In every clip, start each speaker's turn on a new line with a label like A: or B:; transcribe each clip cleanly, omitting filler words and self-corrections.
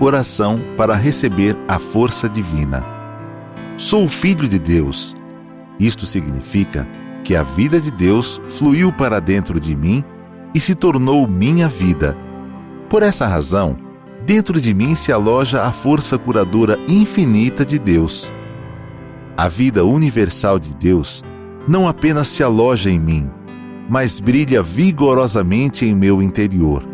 A: Oração para receber a força divina. Sou filho de Deus. Isto significa que a vida de Deus fluiu para dentro de mim e se tornou minha vida. Por essa razão, dentro de mim se aloja a força curadora infinita de Deus. A vida universal de Deus não apenas se aloja em mim, mas brilha vigorosamente em meu interior.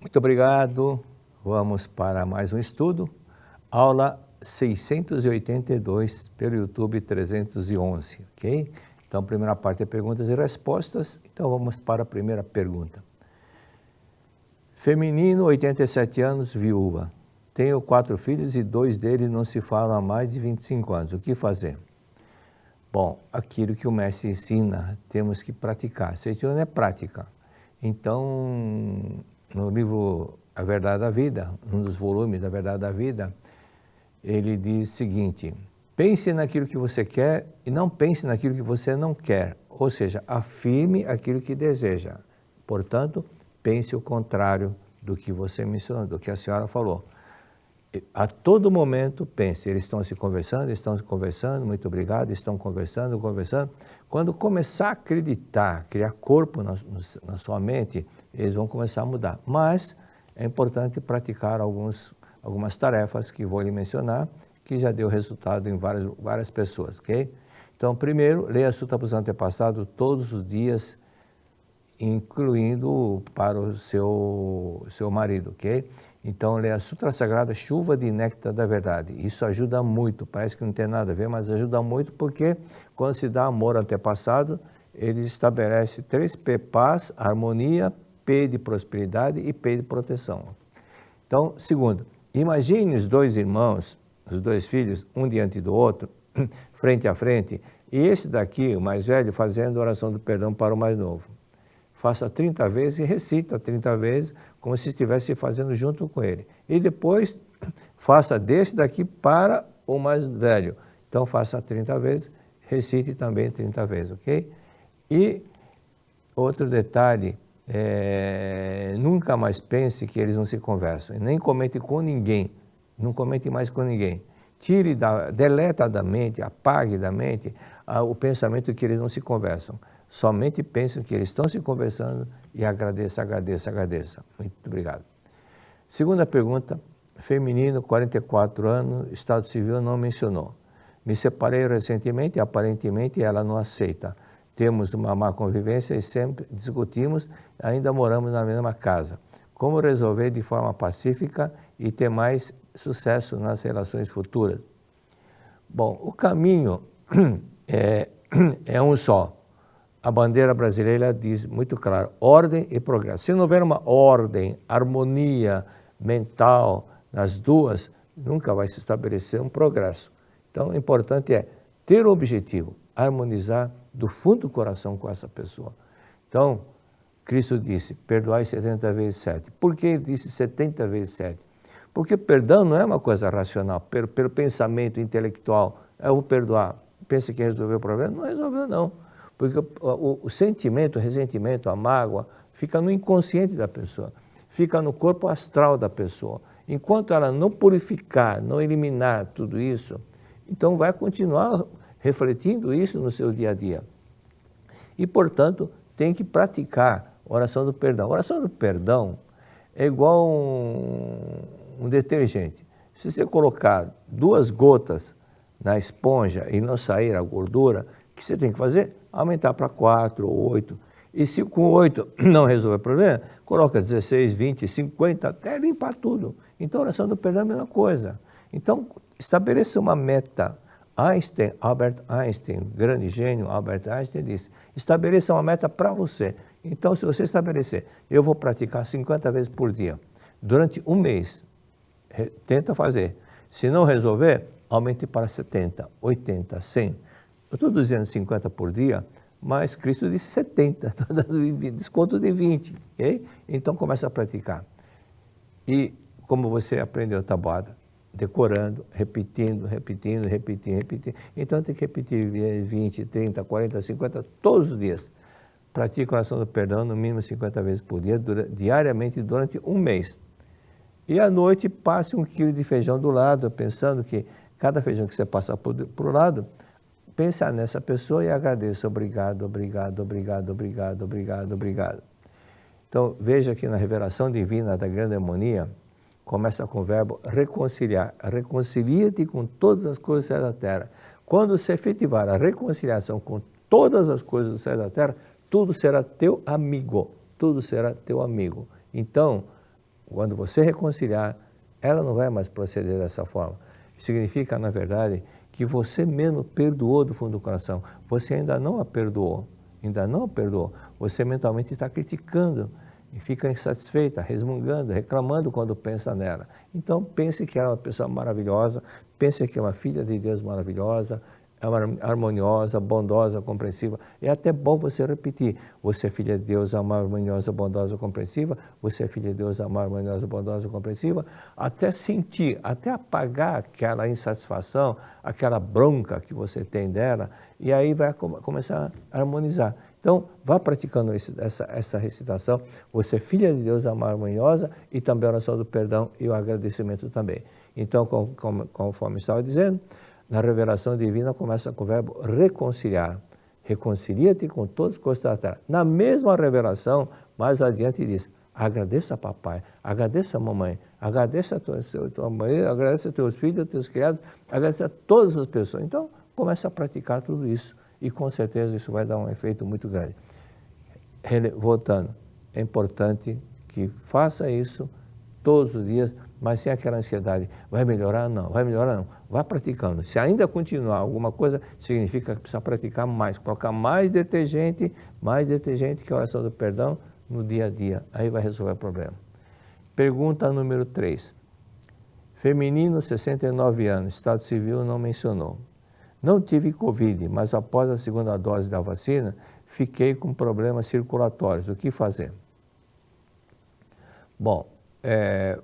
B: Muito obrigado. Vamos para mais um estudo. Aula 682 pelo YouTube 311, ok? Então, a primeira parte é perguntas e respostas. Então, vamos para a primeira pergunta. Feminino, 87 anos, viúva. Tenho 4 filhos e 2 deles não se falam há mais de 25 anos. O que fazer? Bom, aquilo que o mestre ensina, temos que praticar. Seitiano é prática. Então, no livro A Verdade da Vida, um dos volumes da Verdade da Vida, ele diz o seguinte: pense naquilo que você quer e não pense naquilo que você não quer. Ou seja, afirme aquilo que deseja. Portanto, pense o contrário do que você mencionou, do que a senhora falou. A todo momento, pense, eles estão se conversando, muito obrigado, estão conversando. Quando começar a acreditar, criar corpo na sua mente, eles vão começar a mudar. Mas é importante praticar algumas tarefas que vou lhe mencionar, que já deu resultado em várias pessoas, ok? Então, primeiro, leia a Sutra para os Antepassados todos os dias, incluindo para o seu marido, ok? Então, leia a Sutra Sagrada, Chuva de Néctar da Verdade. Isso ajuda muito, parece que não tem nada a ver, mas ajuda muito porque quando se dá amor ao antepassado, eles estabelecem 3 P: paz, harmonia, P de prosperidade e P de proteção. Então, segundo, imagine os 2 irmãos, os 2 filhos, um diante do outro, frente a frente, e esse daqui, o mais velho, fazendo oração do perdão para o mais novo. Faça 30 vezes e recita 30 vezes, como se estivesse fazendo junto com ele. E depois, faça desse daqui para o mais velho. Então, faça 30 vezes, recite também 30 vezes, ok? E outro detalhe, nunca mais pense que eles não se conversam. Nem comente com ninguém, não comente mais com ninguém. Deleta da mente, apague da mente o pensamento que eles não se conversam. Somente pensem que eles estão se conversando e agradeça. Muito obrigado. Segunda pergunta, feminino, 44 anos, estado civil não mencionou. Me separei recentemente e aparentemente ela não aceita. Temos uma má convivência e sempre discutimos, ainda moramos na mesma casa. Como resolver de forma pacífica e ter mais sucesso nas relações futuras? Bom, o caminho é um só. A bandeira brasileira diz muito claro, ordem e progresso. Se não houver uma ordem, harmonia mental nas duas, nunca vai se estabelecer um progresso. Então, o importante é ter o objetivo, harmonizar do fundo do coração com essa pessoa. Então, Cristo disse, perdoai 70 vezes 7. Por que ele disse 70 vezes 7? Porque perdão não é uma coisa racional, pelo pensamento intelectual. Eu vou perdoar. Pensa que resolveu o problema? Não resolveu, não. Porque o sentimento, o ressentimento, a mágoa, fica no inconsciente da pessoa, fica no corpo astral da pessoa. Enquanto ela não purificar, não eliminar tudo isso, então vai continuar refletindo isso no seu dia a dia. E, portanto, tem que praticar a oração do perdão. A oração do perdão é igual um detergente. Se você colocar 2 gotas na esponja e não sair a gordura, o que você tem que fazer? Aumentar para 4 ou 8. E se com 8 não resolver o problema, coloca 16, 20, 50, até limpar tudo. Então, a oração do perdão é a mesma coisa. Então, estabeleça uma meta. Albert Einstein, grande gênio, Albert Einstein disse, estabeleça uma meta para você. Então, se você estabelecer, eu vou praticar 50 vezes por dia, durante um mês, tenta fazer. Se não resolver, aumente para 70, 80, 100. Eu estou dizendo 50 por dia, mas Cristo disse 70, estou dando desconto de 20, ok? Então começa a praticar. E como você aprendeu a tabuada, decorando, repetindo. Então tem que repetir 20, 30, 40, 50, todos os dias. Pratique a oração do perdão no mínimo 50 vezes por dia, diariamente durante um mês. E à noite passe 1 quilo de feijão do lado, pensando que cada feijão que você passar para o lado, pensa nessa pessoa e agradeça. Obrigado. Então veja que na revelação divina da grande harmonia, começa com o verbo reconciliar. Reconcilia-te com todas as coisas do céu e da terra. Quando você efetivar a reconciliação com todas as coisas do céu e da terra, tudo será teu amigo. Tudo será teu amigo. Então, quando você reconciliar, ela não vai mais proceder dessa forma. Significa, na verdade, que você mesmo perdoou do fundo do coração. Você ainda não a perdoou. Você mentalmente está criticando e fica insatisfeita, resmungando, reclamando quando pensa nela. Então pense que ela é uma pessoa maravilhosa, pense que é uma filha de Deus maravilhosa, é uma harmoniosa, bondosa, compreensiva. É até bom você repetir: você é filha de Deus, ama harmoniosa, bondosa, compreensiva. Você é filha de Deus, ama harmoniosa, bondosa, compreensiva. Até sentir, até apagar aquela insatisfação, aquela bronca que você tem dela, e aí vai começar a harmonizar. Então, vá praticando essa recitação. Você é filha de Deus, ama harmoniosa, e também a oração do perdão e o agradecimento também. Então, conforme estava dizendo, na revelação divina começa com o verbo reconciliar. Reconcilia-te com todas as coisas da terra. Na mesma revelação, mais adiante diz: agradeça a papai, agradeça a mamãe, agradeça a tua mãe, agradeça a teus filhos, a teus criados, agradeça a todas as pessoas. Então, começa a praticar tudo isso e com certeza isso vai dar um efeito muito grande. Voltando, é importante que faça isso todos os dias, mas sem aquela ansiedade. Vai melhorar? Não. Vai melhorar? Não. Vá praticando. Se ainda continuar alguma coisa, significa que precisa praticar mais. Colocar mais detergente que a oração do perdão no dia a dia. Aí vai resolver o problema. Pergunta número 3. Feminino, 69 anos, estado civil não mencionou. Não tive Covid, mas após a segunda dose da vacina, fiquei com problemas circulatórios. O que fazer? Bom,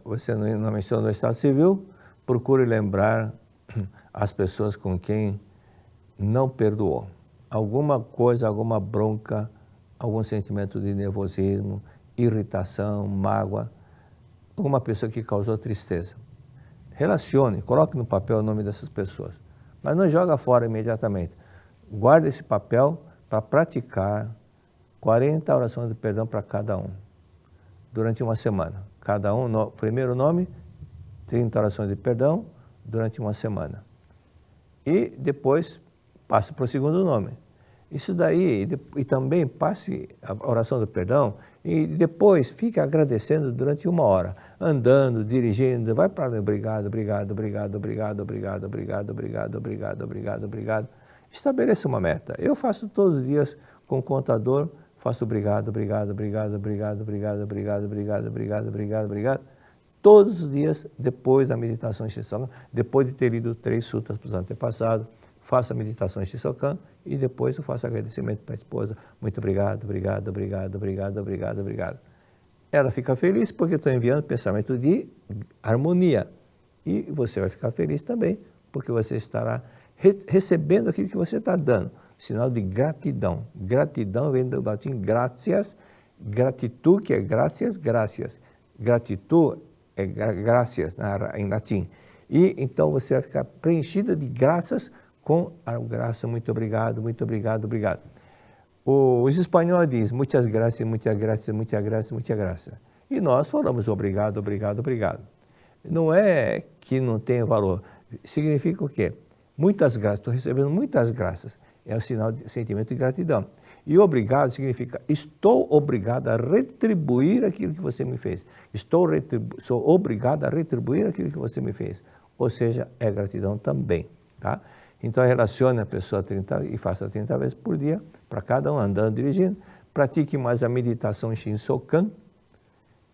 B: você não mencionou o estado civil, procure lembrar as pessoas com quem não perdoou. Alguma coisa, alguma bronca, algum sentimento de nervosismo, irritação, mágoa, alguma pessoa que causou tristeza. Relacione, coloque no papel o nome dessas pessoas, mas não joga fora imediatamente. Guarde esse papel para praticar 40 orações de perdão para cada um, durante uma semana. Cada um, primeiro nome, 30 orações de perdão durante uma semana. E depois passe para o segundo nome. Isso daí, e também passe a oração do perdão e depois fique agradecendo durante 1 hora, andando, dirigindo, vai para lá, obrigado. Estabeleça uma meta. Eu faço todos os dias com o contador, faço obrigado. Todos os dias, depois da meditação Shisokan, depois de ter lido 3 sutras para os antepassados, faço a meditação Shisokan e depois eu faço agradecimento para a esposa. Muito obrigado. Ela fica feliz porque estou enviando pensamento de harmonia. E você vai ficar feliz também, porque você estará recebendo aquilo que você está dando. Sinal de gratidão. Gratidão vem do latim gratias, gratitud, que é gracias. Gratitud é gracias em latim. E então você vai ficar preenchida de graças com a graça. Muito obrigado. Os espanhóis dizem muitas graças. E nós falamos obrigado. Não é que não tem valor. Significa o quê? Muitas graças, estou recebendo muitas graças. É o sinal de sentimento de gratidão. E obrigado significa estou obrigado a retribuir aquilo que você me fez. Sou obrigado a retribuir aquilo que você me fez. Ou seja, é gratidão também. Tá? Então relacione a pessoa 30 e faça 30 vezes por dia, para cada um, andando, dirigindo. Pratique mais a meditação Shinsokan.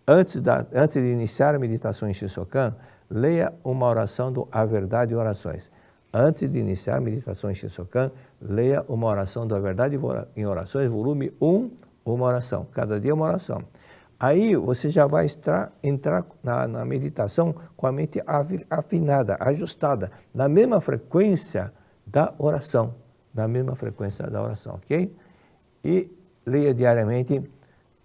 B: Antes de iniciar a meditação em Shisokan, leia uma oração do A Verdade e Orações. Antes de iniciar a meditação em Shisokan, leia uma oração do A Verdade em Orações, volume 1, uma oração. Cada dia uma oração. Aí você já vai entrar na meditação com a mente afinada, ajustada, na mesma frequência da oração, ok? E leia diariamente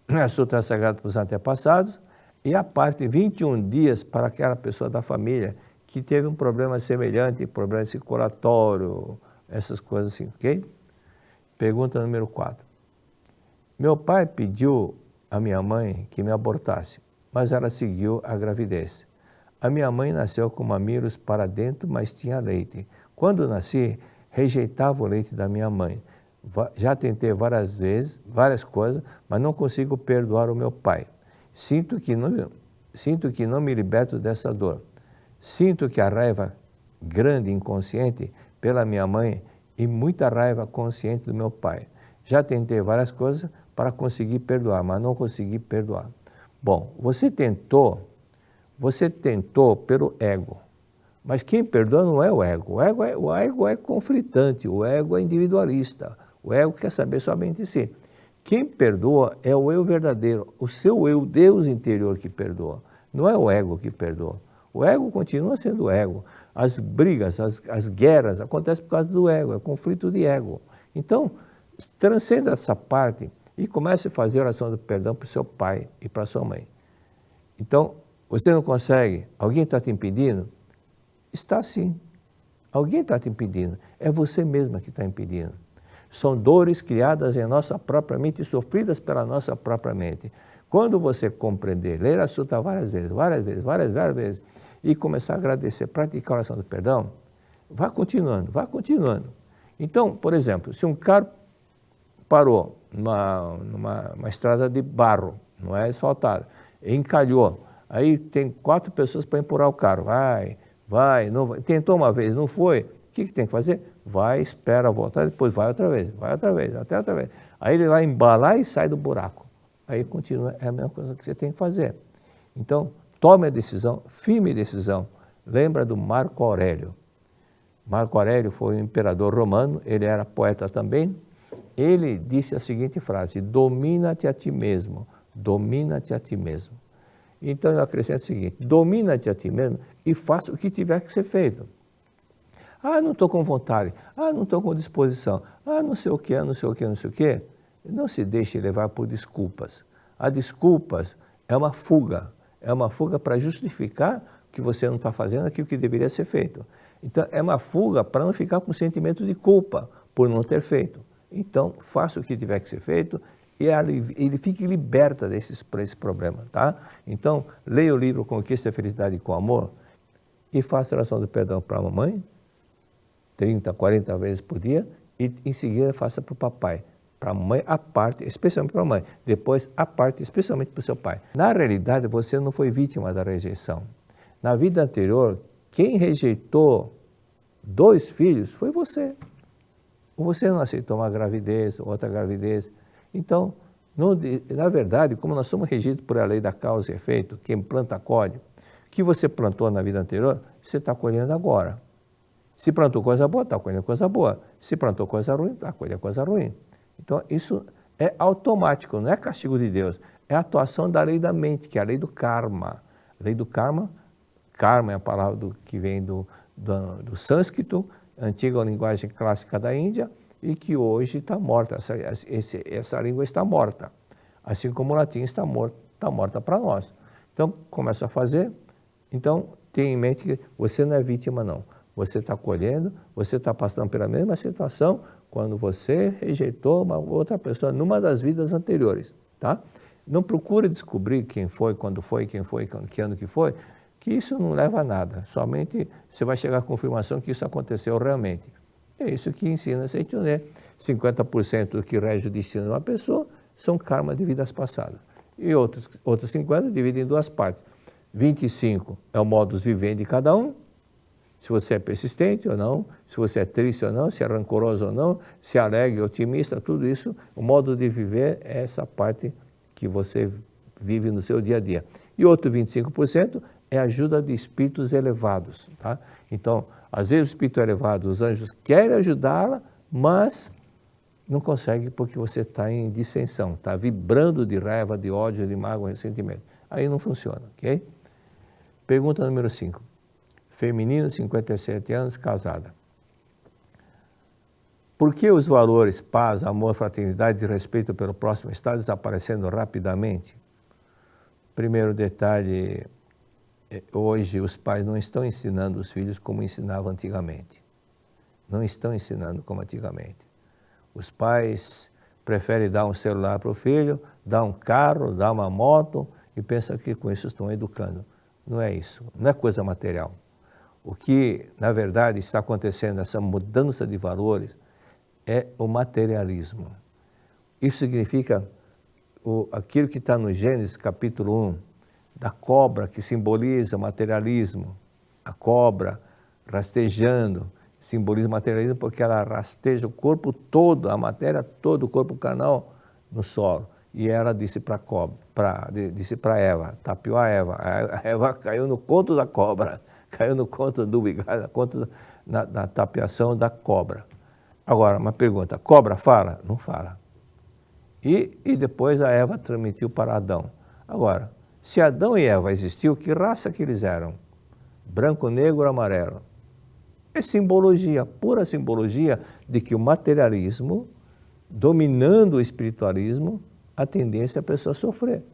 B: a Sutra Sagrada para os antepassados e a parte 21 dias para aquela pessoa da família que teve um problema semelhante, problema circulatório, essas coisas assim, ok? Pergunta número 4. Meu pai pediu a minha mãe que me abortasse, mas ela seguiu a gravidez. A minha mãe nasceu com mamilos para dentro, mas tinha leite. Quando nasci, rejeitava o leite da minha mãe. Já tentei várias vezes, várias coisas, mas não consigo perdoar o meu pai. Sinto que não me liberto dessa dor. Sinto que a raiva grande, inconsciente, pela minha mãe e muita raiva consciente do meu pai. Já tentei várias coisas para conseguir perdoar, mas não consegui perdoar. Bom, você tentou pelo ego. Mas quem perdoa não é o ego. O ego é conflitante, o ego é individualista. O ego quer saber somente de si. Quem perdoa é o eu verdadeiro, o seu eu, Deus interior que perdoa. Não é o ego que perdoa. O ego continua sendo o ego. As brigas, as guerras acontecem por causa do ego, é conflito de ego. Então, transcenda essa parte e comece a fazer a oração do perdão para o seu pai e para a sua mãe. Então, você não consegue? Alguém está te impedindo? Está sim. Alguém está te impedindo. É você mesma que está impedindo. São dores criadas em nossa própria mente e sofridas pela nossa própria mente. Quando você compreender, ler a Sutra várias vezes, e começar a agradecer, praticar a oração do perdão, vá continuando. Então, por exemplo, se um carro parou numa estrada de barro, não é asfaltada, encalhou, aí tem 4 pessoas para empurrar o carro, vai, não vai. Tentou uma vez, não foi, o que tem que fazer? Vai, espera voltar, depois vai outra vez, até outra vez. Aí ele vai embalar e sai do buraco. Aí continua, é a mesma coisa que você tem que fazer. Então, tome a decisão, firme decisão. Lembra do Marco Aurélio. Marco Aurélio foi um imperador romano, ele era poeta também. Ele disse a seguinte frase: domina-te a ti mesmo, domina-te a ti mesmo. Então eu acrescento o seguinte: domina-te a ti mesmo e faça o que tiver que ser feito. Não estou com vontade, não estou com disposição, não sei o que. Não se deixe levar por desculpas. As desculpas é uma fuga para justificar que você não está fazendo aquilo que deveria ser feito. Então é uma fuga para não ficar com sentimento de culpa por não ter feito. Então faça o que tiver que ser feito e ele fique liberta desse problema, tá? Então leia o livro Conquista a Felicidade com Amor e faça a oração do perdão para a mamãe, 30, 40 vezes por dia, e em seguida faça para o papai. Para a mãe, a parte, especialmente para a mãe. Depois, a parte, especialmente para o seu pai. Na realidade, você não foi vítima da rejeição. Na vida anterior, quem rejeitou 2 filhos foi você. Você não aceitou uma gravidez, outra gravidez. Então, na verdade, como nós somos regidos por a lei da causa e efeito, quem planta colhe, o que você plantou na vida anterior, você está colhendo agora. Se plantou coisa boa, está colhendo coisa boa. Se plantou coisa ruim, está colhendo coisa ruim. Então, isso é automático, não é castigo de Deus. É a atuação da lei da mente, que é a lei do karma. A lei do karma é a palavra que vem do sânscrito, antiga linguagem clássica da Índia, e que hoje está morta. Essa língua está morta. Assim como o latim está morta para nós. Então, começa a fazer. Então, tenha em mente que você não é vítima, não. Você está colhendo, você está passando pela mesma situação quando você rejeitou uma outra pessoa numa das vidas anteriores, tá? Não procure descobrir quem foi, quando foi, que ano que foi, que isso não leva a nada. Somente você vai chegar à confirmação que isso aconteceu realmente. É isso que ensina Seitonê. 50% do que rege o destino de uma pessoa são karma de vidas passadas. E outros 50% dividem em 2 partes. 25% é o modus vivendi de cada um. Se você é persistente ou não, se você é triste ou não, se é rancoroso ou não, se é alegre, otimista, tudo isso, o modo de viver é essa parte que você vive no seu dia a dia. E outro 25% é a ajuda de espíritos elevados, tá? Então, às vezes o espírito elevado, os anjos querem ajudá-la, mas Não consegue porque você está em dissensão, está vibrando de raiva, de ódio, de mágoa, ressentimento. Aí não funciona, ok? Pergunta número 5. Feminino, 57 anos, casada. Por que os valores paz, amor, fraternidade e respeito pelo próximo estão desaparecendo rapidamente? Primeiro detalhe, hoje os pais não estão ensinando os filhos como ensinavam antigamente. Não estão ensinando como antigamente. Os pais preferem dar um celular para o filho, dar um carro, dar uma moto e pensam que com isso estão educando. Não é isso, não é coisa material. O que, na verdade, está acontecendo, essa mudança de valores, é o materialismo. Isso significa aquilo que está no Gênesis capítulo 1, da cobra que simboliza o materialismo. A cobra rastejando, simboliza o materialismo porque ela rasteja o corpo todo, a matéria toda, o corpo carnal no solo. E ela disse para Eva, tapeou a Eva. A Eva caiu no conto da cobra, caiu no conto do bigode, no conto da tapeação da cobra. Agora, uma pergunta, cobra fala? Não fala. E depois a Eva transmitiu para Adão. Agora, se Adão e Eva existiam, que raça que eles eram? Branco, negro, amarelo. É simbologia, pura simbologia de que o materialismo, dominando o espiritualismo, a tendência é a pessoa sofrer.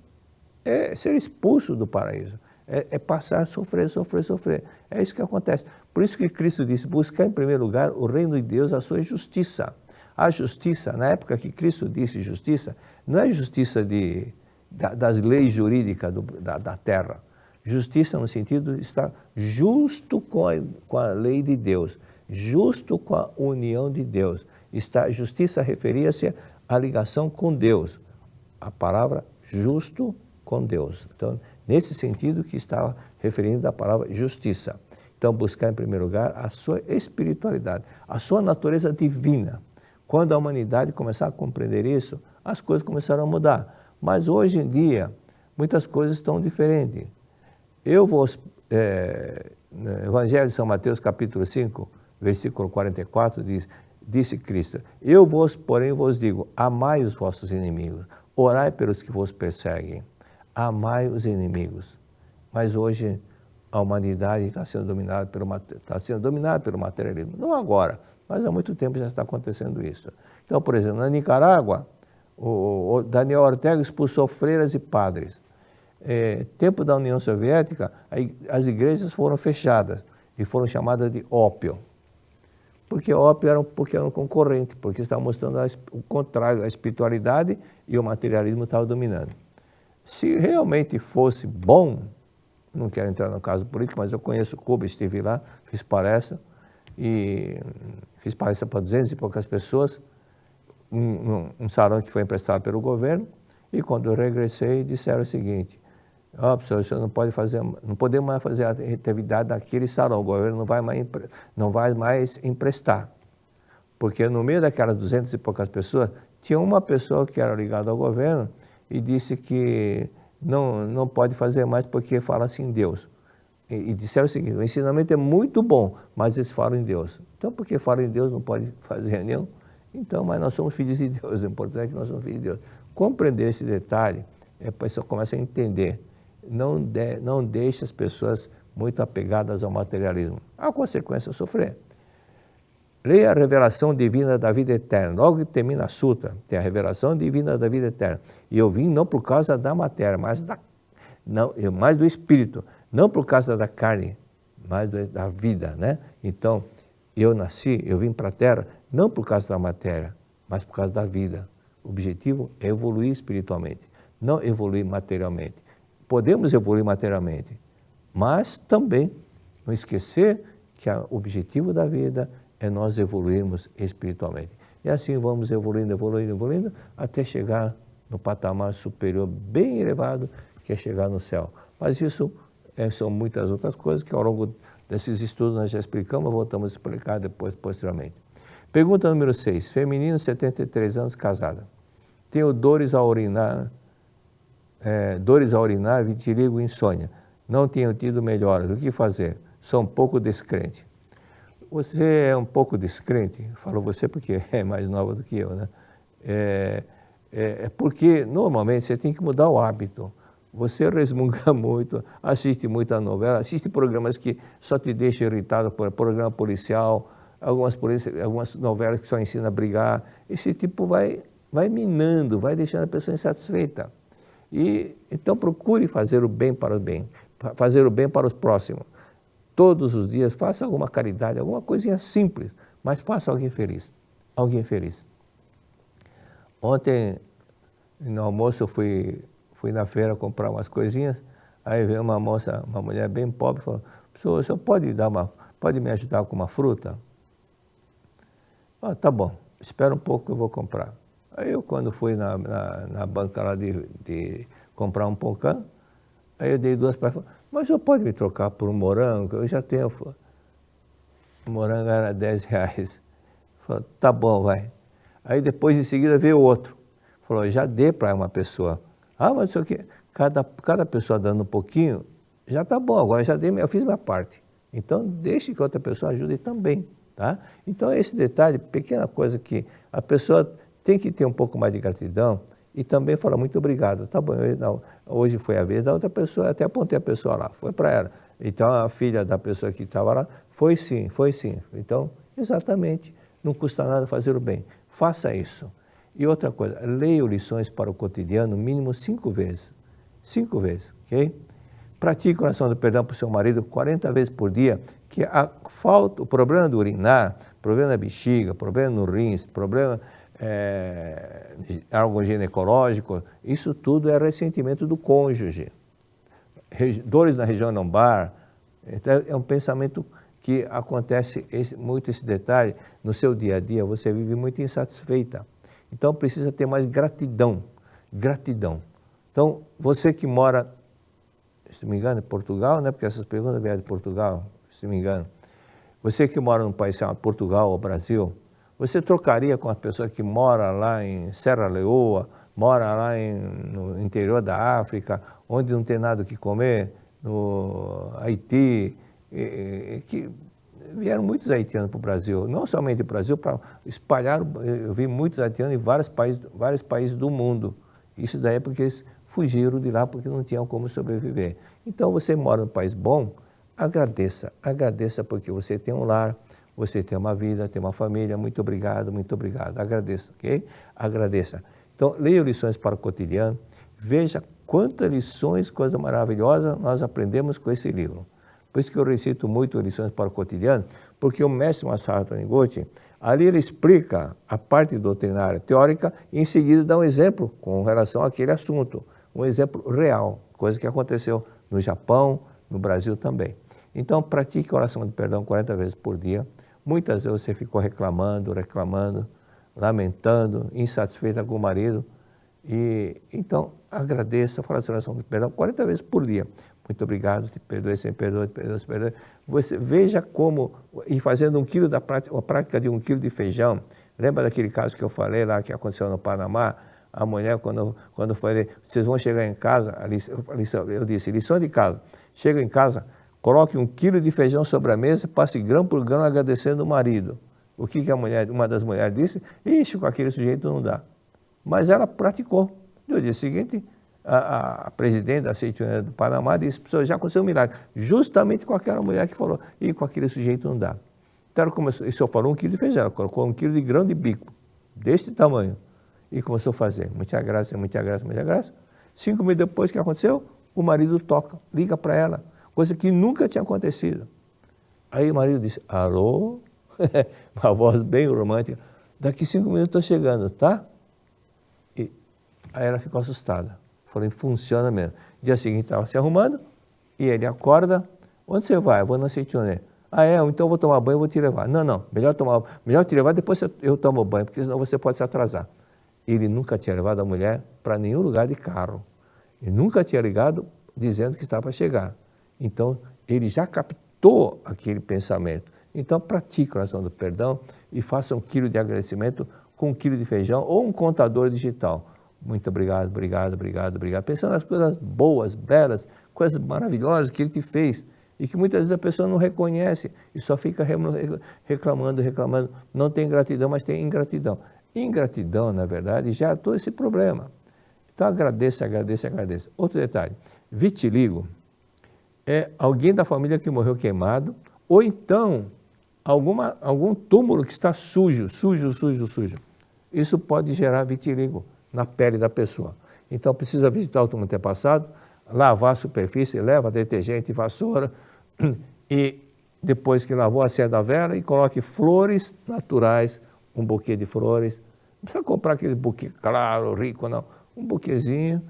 B: É ser expulso do paraíso. É passar a sofrer, sofrer, sofrer. É isso que acontece. Por isso que Cristo disse, buscar em primeiro lugar o reino de Deus, a sua justiça. A justiça, na época que Cristo disse justiça, não é justiça das leis jurídicas da terra. Justiça no sentido de estar justo com a lei de Deus, justo com a união de Deus. Justiça referia-se à ligação com Deus. A palavra justo com Deus. Então, nesse sentido que estava referindo à palavra justiça. Então, buscar em primeiro lugar a sua espiritualidade, a sua natureza divina. Quando a humanidade começar a compreender isso, as coisas começaram a mudar. Mas hoje em dia, muitas coisas estão diferentes. No Evangelho de São Mateus, capítulo 5, versículo 44, disse Cristo, porém vos digo, amai os vossos inimigos, orai pelos que vos perseguem. Amai os inimigos. Mas hoje a humanidade está sendo dominada pelo materialismo. Não agora, mas há muito tempo já está acontecendo isso. Então, por exemplo, na Nicarágua, o Daniel Ortega expulsou freiras e padres. Tempo da União Soviética, as igrejas foram fechadas e foram chamadas de ópio. Porque ópio era um concorrente, porque estava mostrando o contrário, a espiritualidade e o materialismo estavam dominando. Se realmente fosse bom, não quero entrar no caso político, mas eu conheço Cuba, estive lá, fiz palestra para 200 e poucas pessoas, um salão que foi emprestado pelo governo, e quando eu regressei, disseram o seguinte, professor, o senhor não podemos mais fazer a atividade naquele salão, o governo não vai mais emprestar, porque no meio daquelas 200 e poucas pessoas, tinha uma pessoa que era ligada ao governo, e disse que não pode fazer mais porque fala assim em Deus. E disseram o seguinte, o ensinamento é muito bom, mas eles falam em Deus. Então, porque falam em Deus, não pode fazer reunião? Então, mas nós somos filhos de Deus, o importante é que nós somos filhos de Deus. Compreender esse detalhe, a pessoa começa a entender. Não deixe as pessoas muito apegadas ao materialismo. A consequência é sofrer. Leia a revelação divina da vida eterna. Logo que termina a sutra, tem a revelação divina da vida eterna. E eu vim não por causa da matéria, mas do espírito. Não por causa da carne, mas da vida, né? Então, eu vim para a Terra não por causa da matéria, mas por causa da vida. O objetivo é evoluir espiritualmente, não evoluir materialmente. Podemos evoluir materialmente, mas também não esquecer que o objetivo da vida é nós evoluirmos espiritualmente. E assim vamos evoluindo, até chegar no patamar superior bem elevado, que é chegar no céu. Mas isso são muitas outras coisas que ao longo desses estudos nós já explicamos, voltamos a explicar depois, posteriormente. Pergunta número 6. Feminino, 73 anos, casada. Tenho dores a urinar, vitiligo e insônia. Não tenho tido melhoras. O que fazer? Sou um pouco descrente. Você é um pouco descrente? Falo você porque é mais nova do que eu, né? Porque normalmente você tem que mudar o hábito. Você resmunga muito, assiste muita novela, assiste programas que só te deixam irritado, por programa policial, algumas novelas que só ensinam a brigar. Esse tipo vai minando, vai deixando a pessoa insatisfeita. Então procure fazer o bem para os próximos. Todos os dias faça alguma caridade, alguma coisinha simples, mas faça alguém feliz. Alguém feliz. Ontem, no almoço, eu fui na feira comprar umas coisinhas, aí veio uma mulher bem pobre, falou: o senhor pode me ajudar com uma fruta? Tá bom, espera um pouco que eu vou comprar. Aí eu, quando fui na banca lá de comprar um pocã, aí eu dei 2 para ela, mas o senhor pode me trocar por um morango? Eu já tenho. O morango era R$10. Falou: tá bom, vai. Aí depois, em seguida, veio outro. Falou: já dei para uma pessoa. Mas isso aqui, cada pessoa dando um pouquinho, já está bom, agora eu fiz minha parte. Então, deixe que outra pessoa ajude também, tá? Então, esse detalhe, pequena coisa que a pessoa tem que ter um pouco mais de gratidão e também falar muito obrigado. Tá bom, hoje foi a vez da outra pessoa, até apontei a pessoa lá, foi para ela. Então, a filha da pessoa que estava lá, foi sim. Então, exatamente, não custa nada fazer o bem. Faça isso. E outra coisa, leia lições para o cotidiano mínimo 5 vezes. 5 vezes, ok? Pratique a oração do perdão para o seu marido 40 vezes por dia, que o problema do urinar, problema da bexiga, problema no rins, problema algo ginecológico, isso tudo é ressentimento do cônjuge. Dores na região lombar, então é um pensamento que acontece muito esse detalhe no seu dia a dia, você vive muito insatisfeita. Então, precisa ter mais gratidão. Então, você que mora, se não me engano, em Portugal, né? Porque essas perguntas vieram de Portugal, se não me engano. Você que mora num país chamado Portugal ou Brasil, você trocaria com a pessoa que mora lá em Serra Leoa, mora lá no interior da África, onde não tem nada o que comer, no Haiti, que vieram muitos haitianos para o Brasil, não somente para o Brasil, para espalhar, eu vi muitos haitianos em vários países do mundo. Isso daí é porque eles fugiram de lá porque não tinham como sobreviver. Então, você mora num país bom, agradeça porque você tem um lar, você tem uma vida, tem uma família, muito obrigado, agradeça, ok? Agradeça. Então, leia lições para o cotidiano, veja quantas lições, coisa maravilhosa nós aprendemos com esse livro. Por isso que eu recito muito lições para o cotidiano, porque o mestre Masaru Taniguchi, ali ele explica a parte doutrinária teórica e em seguida dá um exemplo com relação àquele assunto, um exemplo real, coisa que aconteceu no Japão, no Brasil também. Então, pratique a oração de perdão 40 vezes por dia. Muitas vezes você ficou reclamando, lamentando, insatisfeita com o marido. Então, agradeça, faça a oração de perdão 40 vezes por dia. Muito obrigado, te perdoe, sem perdoe, te perdoe, sem perdoe. Você veja como, e fazendo a prática de 1 quilo de feijão. Lembra daquele caso que eu falei lá, que aconteceu no Panamá? A mulher, quando falei, vocês vão chegar em casa, eu disse, lição de casa, chega em casa, coloque 1 quilo de feijão sobre a mesa, passe grão por grão agradecendo o marido. O que uma das mulheres disse? Ixi, com aquele sujeito não dá. Mas ela praticou. No dia seguinte, a presidente da Aceituna do Panamá disse: já aconteceu um milagre, justamente com aquela mulher que falou, e com aquele sujeito não dá. Então, e o senhor falou 1 quilo de feijão, ela colocou 1 quilo de grão de bico, desse tamanho, e começou a fazer, muita graça. 5 minutos depois, o que aconteceu? O marido liga para ela, coisa que nunca tinha acontecido. Aí o marido disse: alô? Uma voz bem romântica, daqui 5 minutos estou chegando, tá? E aí ela ficou assustada. Falei, funciona mesmo. Dia seguinte estava se arrumando e ele acorda. Onde você vai? Eu vou na Aceituna. Então eu vou tomar banho e vou te levar. Não, melhor te levar, depois eu tomo banho, porque senão você pode se atrasar. Ele nunca tinha levado a mulher para nenhum lugar de carro. E nunca tinha ligado dizendo que estava para chegar. Então, ele já captou aquele pensamento. Então, pratique a oração do perdão e faça 1 quilo de agradecimento com 1 quilo de feijão ou um contador digital. Muito obrigado. Pensando nas coisas boas, belas, coisas maravilhosas que ele te fez e que muitas vezes a pessoa não reconhece e só fica reclamando. Não tem gratidão, mas tem ingratidão. Ingratidão, na verdade, gera todo esse problema. Então agradeça, agradeça, agradeça. Outro detalhe, vitiligo é alguém da família que morreu queimado, ou então algum túmulo que está sujo. Isso pode gerar vitiligo na pele da pessoa. Então precisa visitar o túmulo antepassado, lavar a superfície, leva detergente, vassoura, e depois que lavou, acenda a vela e coloque flores naturais, um buquê de flores. Não precisa comprar aquele buquê claro, rico, não. Um buquezinho,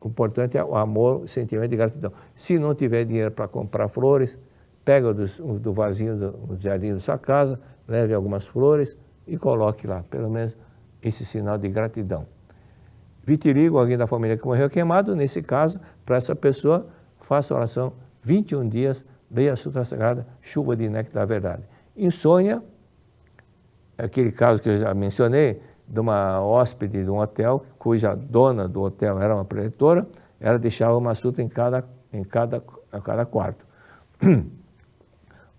B: o importante é o amor, o sentimento de gratidão. Se não tiver dinheiro para comprar flores, pega do vasinho do jardim da sua casa, leve algumas flores e coloque lá, pelo menos esse sinal de gratidão. Vitiligo, alguém da família que morreu queimado, nesse caso, para essa pessoa, faça oração 21 dias, leia a Sutra Sagrada, chuva de néctar da verdade. Insônia, aquele caso que eu já mencionei, de uma hóspede de um hotel, cuja dona do hotel era uma preletora, ela deixava uma sutra em cada quarto.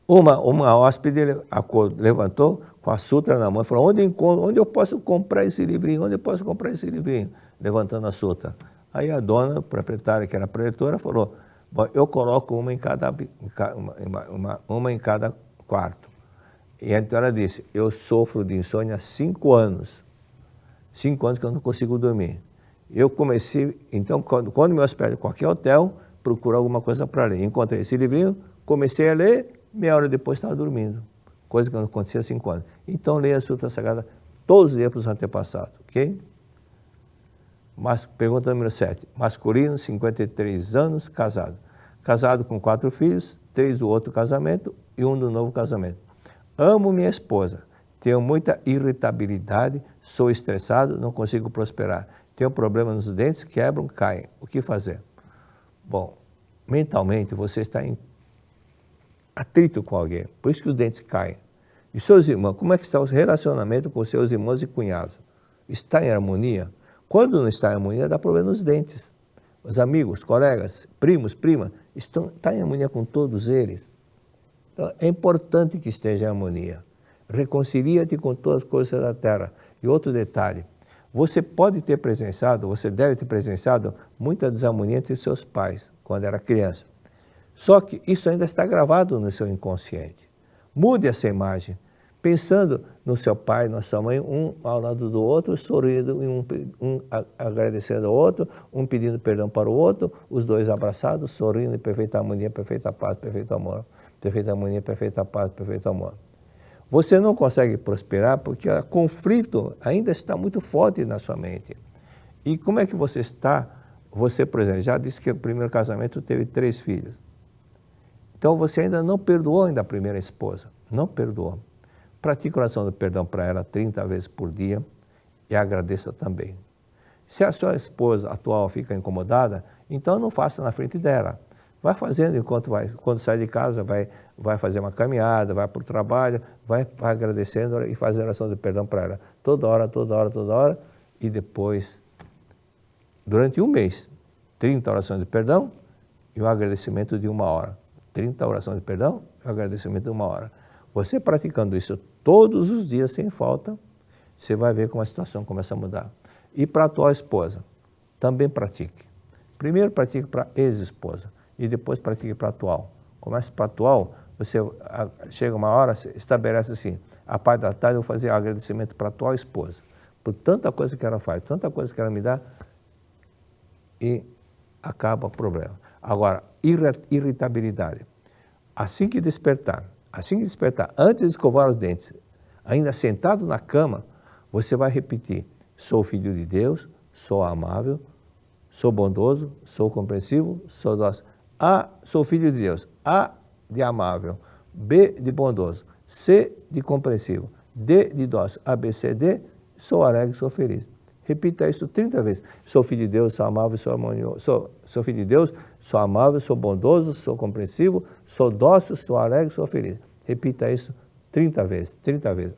B: Uma hóspede levantou com a sutra na mão e falou, onde eu posso comprar esse livrinho? Onde eu posso comprar esse livrinho? Levantando a sutra. Aí a dona, proprietária, que era preletora, falou, bom, eu coloco uma em cada quarto. E então ela disse, eu sofro de insônia há 5 anos. 5 anos que eu não consigo dormir. Eu comecei, então, quando me hospedo em qualquer hotel, procuro alguma coisa para ler. Encontrei esse livrinho, comecei a ler, meia hora depois estava dormindo. Coisa que não acontecia há 5 anos. Então, leia a Sutra Sagrada todos os dias para os antepassados, ok? Mas, pergunta número 7. Masculino, 53 anos, casado. Casado com 4 filhos, 3 do outro casamento e 1 do novo casamento. Amo minha esposa. Tenho muita irritabilidade, sou estressado, não consigo prosperar. Tenho problema nos dentes, quebram, caem. O que fazer? Bom, mentalmente você está em atrito com alguém, por isso que os dentes caem. E seus irmãos, como é que está o relacionamento com seus irmãos e cunhados? Está em harmonia? Quando não está em harmonia, dá problema nos dentes. Os amigos, colegas, primos, primas, está em harmonia com todos eles. Então, é importante que esteja em harmonia. Reconcilia-te com todas as coisas da terra. E outro detalhe, você pode ter presenciado, você deve ter presenciado muita desarmonia entre seus pais, quando era criança. Só que isso ainda está gravado no seu inconsciente. Mude essa imagem, pensando no seu pai, na sua mãe, um ao lado do outro, sorrindo, um agradecendo ao outro, um pedindo perdão para o outro, os dois abraçados, sorrindo, em perfeita harmonia, perfeita paz, perfeito amor. Perfeita harmonia, perfeita paz, perfeito amor. Você não consegue prosperar porque o conflito ainda está muito forte na sua mente. E como é que você está? Você, por exemplo, já disse que o primeiro casamento teve 3 filhos. Então você ainda não perdoou ainda a primeira esposa. Não perdoou. Pratique a oração do perdão para ela 30 vezes por dia e agradeça também. Se a sua esposa atual fica incomodada, então não faça na frente dela. Vai fazendo enquanto quando sai de casa, vai fazer uma caminhada, vai para o trabalho, vai agradecendo e fazendo oração de perdão para ela. Toda hora. E depois, durante 1 mês, 30 orações de perdão e o agradecimento de 1 hora. 30 orações de perdão e o agradecimento de 1 hora. Você praticando isso todos os dias sem falta, você vai ver como a situação começa a mudar. E para a atual esposa, também pratique. Primeiro pratique para a ex-esposa. E depois pratique para a atual. Começa para a atual, você chega uma hora, estabelece assim, a parte da tarde eu vou fazer agradecimento para a atual esposa, por tanta coisa que ela faz, tanta coisa que ela me dá, e acaba o problema. Agora, irritabilidade. Assim que despertar, antes de escovar os dentes, ainda sentado na cama, você vai repetir, sou filho de Deus, sou amável, sou bondoso, sou compreensivo, sou dócil. A, sou filho de Deus. A, de amável. B, de bondoso. C, de compreensivo. D, de dócil. A, B, C, D, sou alegre, sou feliz. Repita isso 30 vezes. Sou filho de Deus, sou amável, sou harmonioso. Sou filho de Deus, sou amável, sou bondoso, sou compreensivo, sou dócil, sou alegre, sou feliz. Repita isso 30 vezes,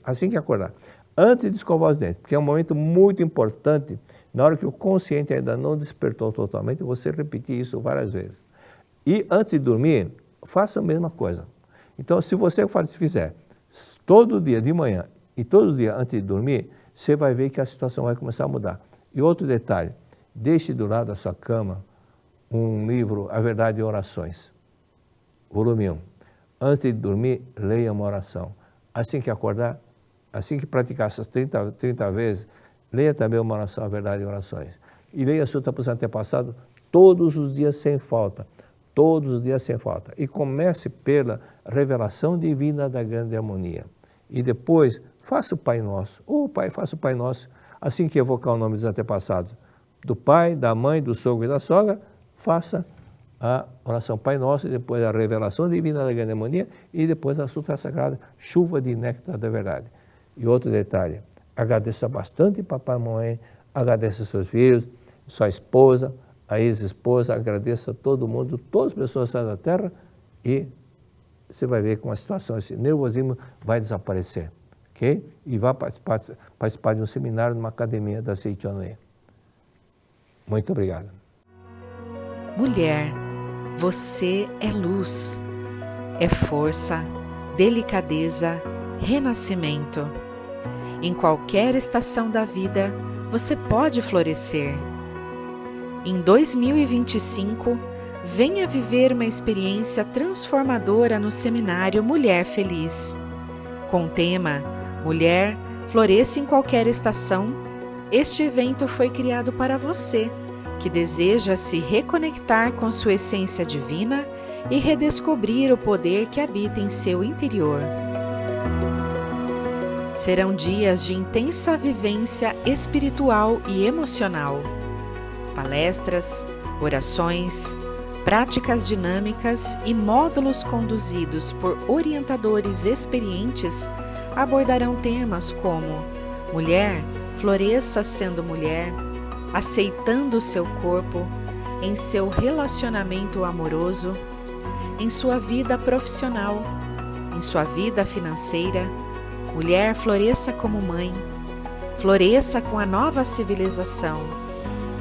B: assim que acordar. Antes de escovar os dentes, porque é um momento muito importante, na hora que o consciente ainda não despertou totalmente, você repetir isso várias vezes. E antes de dormir, faça a mesma coisa. Então, se você fizer todo dia de manhã e todo dia antes de dormir, você vai ver que a situação vai começar a mudar. E outro detalhe, deixe do lado da sua cama um livro, A Verdade em Orações, volume 1. Antes de dormir, leia uma oração. Assim que acordar, assim que praticar essas 30 vezes, leia também uma oração, A Verdade em Orações. E leia a Sutra para os Antepassados todos os dias sem falta. Todos os dias sem falta. E comece pela revelação divina da grande harmonia. E depois, faça o Pai Nosso. Pai, faça o Pai Nosso. Assim que evocar o nome dos antepassados, do pai, da mãe, do sogro e da sogra, faça a oração Pai Nosso, e depois a revelação divina da grande harmonia, e depois a Sutra Sagrada, chuva de néctar da verdade. E outro detalhe, agradeça bastante papai e mamãe, agradeça seus filhos, sua esposa, a ex-esposa, agradeça a todo mundo, todas as pessoas da terra, e você vai ver como a situação, esse nervosismo vai desaparecer, ok? E vai participar de um seminário numa academia da Seichonoe. Muito obrigado.
C: Mulher, você é luz, é força, delicadeza, renascimento. Em qualquer estação da vida, você pode florescer. Em 2025, venha viver uma experiência transformadora no seminário Mulher Feliz. Com o tema Mulher, floresça em qualquer estação, este evento foi criado para você, que deseja se reconectar com sua essência divina e redescobrir o poder que habita em seu interior. Serão dias de intensa vivência espiritual e emocional. Palestras, orações, práticas dinâmicas e módulos conduzidos por orientadores experientes abordarão temas como mulher, floresça sendo mulher, aceitando o seu corpo, em seu relacionamento amoroso, em sua vida profissional, em sua vida financeira, mulher, floresça como mãe, floresça com a nova civilização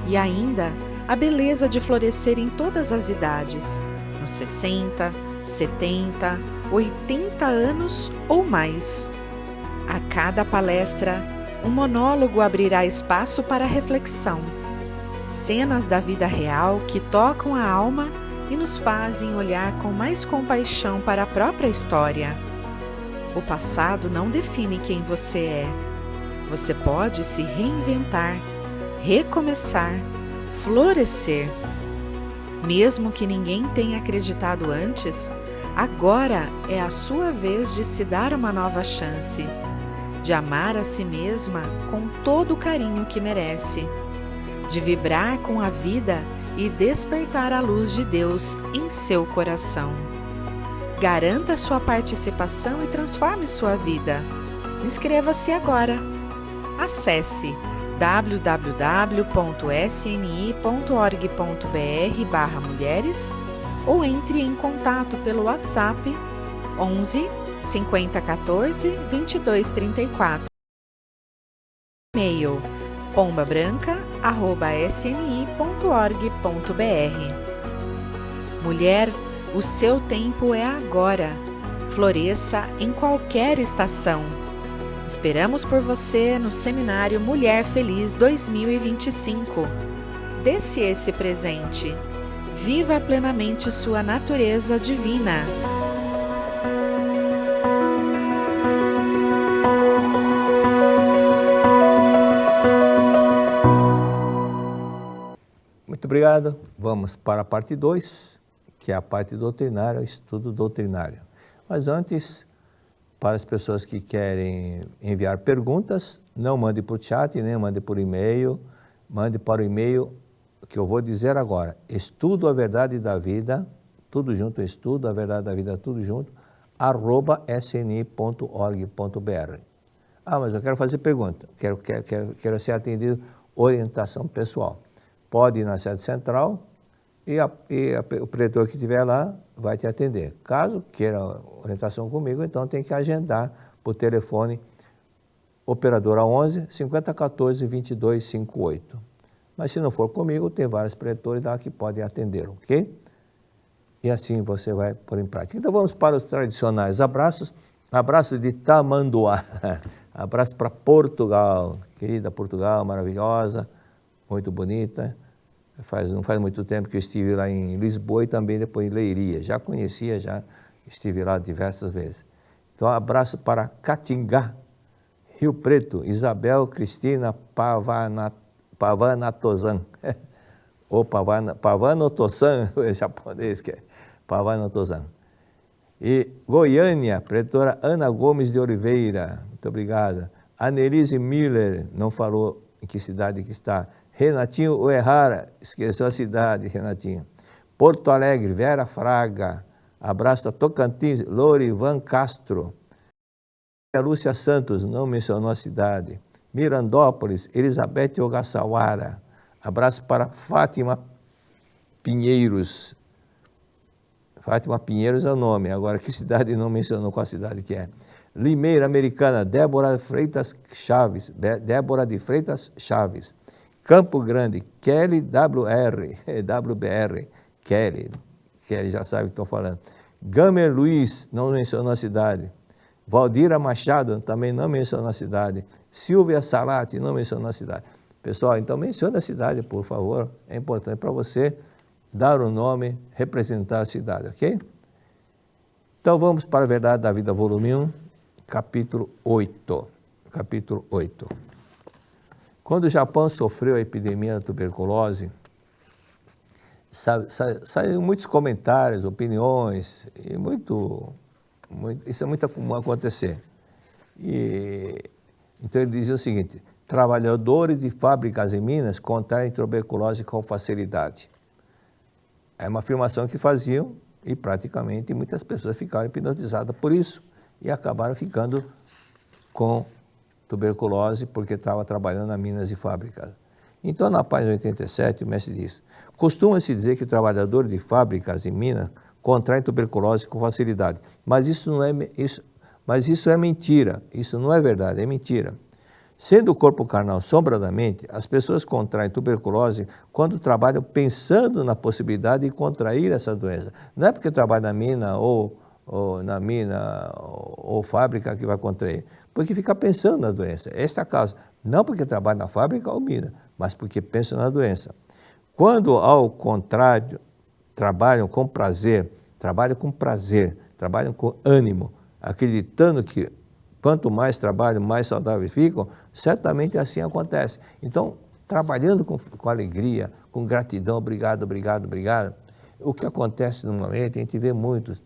C: e ainda a beleza de florescer em todas as idades, nos 60, 70, 80 anos ou mais. A cada palestra, um monólogo abrirá espaço para reflexão. Cenas da vida real que tocam a alma e nos fazem olhar com mais compaixão para a própria história. O passado não define quem você é. Você pode se reinventar, recomeçar, florescer. Mesmo que ninguém tenha acreditado antes, agora é a sua vez de se dar uma nova chance, de amar a si mesma com todo o carinho que merece, de vibrar com a vida e despertar a luz de Deus em seu coração. Garanta sua participação e transforme sua vida. Inscreva-se agora. Acesse www.sni.org.br/mulheres ou entre em contato pelo WhatsApp 11 50 14 22 34. E-mail pombabranca@sni.org.br. Mulher, o seu tempo é agora. Floresça em qualquer estação. Esperamos por você no Seminário Mulher Feliz 2025. Dê-se esse presente. Viva plenamente sua natureza divina.
B: Muito obrigado. Vamos para a parte 2, que é a parte doutrinária, o estudo doutrinário. Mas antes, para as pessoas que querem enviar perguntas, não mande por chat, nem mande por e-mail, mande para o e-mail que eu vou dizer agora, estudo a verdade da vida, tudo junto, estudo a verdade da vida, tudo junto, @sni.org.br. Mas eu quero fazer pergunta, quero ser atendido, orientação pessoal. Pode ir na sede central e o preletor que estiver lá vai te atender. Caso queira orientação comigo, então tem que agendar por telefone, operadora 11 50 14 22 58. Mas se não for comigo, tem vários preletores lá que podem atender, ok? E assim você vai pôr em prática. Então vamos para os tradicionais abraços. Abraço de Tamanduá. Abraço para Portugal, querida Portugal, maravilhosa, muito bonita. Não faz muito tempo que eu estive lá em Lisboa e também depois em Leiria. Já conhecia, já estive lá diversas vezes. Então, abraço para Catingá, Rio Preto, Isabel Cristina Pavanatozan. Ou Pavanotozan, é japonês que é, Pavanotozan. E Goiânia, pretora Ana Gomes de Oliveira, muito obrigada. Anelise Miller, não falou em que cidade que está. Renatinho Uehara, esqueceu a cidade, Renatinho. Porto Alegre, Vera Fraga, abraço a Tocantins, Lorivan Castro. A Lúcia Santos, não mencionou a cidade. Mirandópolis, Elizabeth Ogassawara, abraço para Fátima Pinheiros. Fátima Pinheiros é o nome, agora que cidade não mencionou qual cidade que é. Limeira Americana, Débora de Freitas Chaves. Campo Grande, Kelly WBR, Kelly já sabe o que estou falando. Gamer Luiz, não mencionou a cidade. Valdira Machado, também não mencionou a cidade. Silvia Salati, não mencionou a cidade. Pessoal, então mencione a cidade, por favor, é importante para você dar o nome, representar a cidade, ok? Então vamos para a Verdade da Vida, volume 1, capítulo 8. Capítulo 8. Quando o Japão sofreu a epidemia da tuberculose, saíram muitos comentários, opiniões, e isso é muito comum acontecer. Então ele dizia o seguinte: trabalhadores de fábricas em Minas contraem tuberculose com facilidade. É uma afirmação que faziam e praticamente muitas pessoas ficaram hipnotizadas por isso e acabaram ficando com tuberculose porque estavam trabalhando em minas e fábricas. Então, na página 87, o mestre diz: costuma-se dizer que trabalhadores de fábricas em Minas contraem tuberculose com facilidade, mas isso é mentira, isso não é verdade, é mentira. Sendo o corpo carnal sombra da mente, as pessoas contraem tuberculose quando trabalham pensando na possibilidade de contrair essa doença. Não é porque trabalha na mina ou fábrica que vai contrair, porque fica pensando na doença. Esta é a causa. Não porque trabalha na fábrica ou mina, mas porque pensa na doença. Quando, ao contrário, trabalham com prazer, trabalham com ânimo, acreditando que quanto mais trabalham, mais saudáveis ficam, certamente assim acontece. Então, trabalhando com alegria, com gratidão, obrigado, o que acontece normalmente, a gente vê muitos.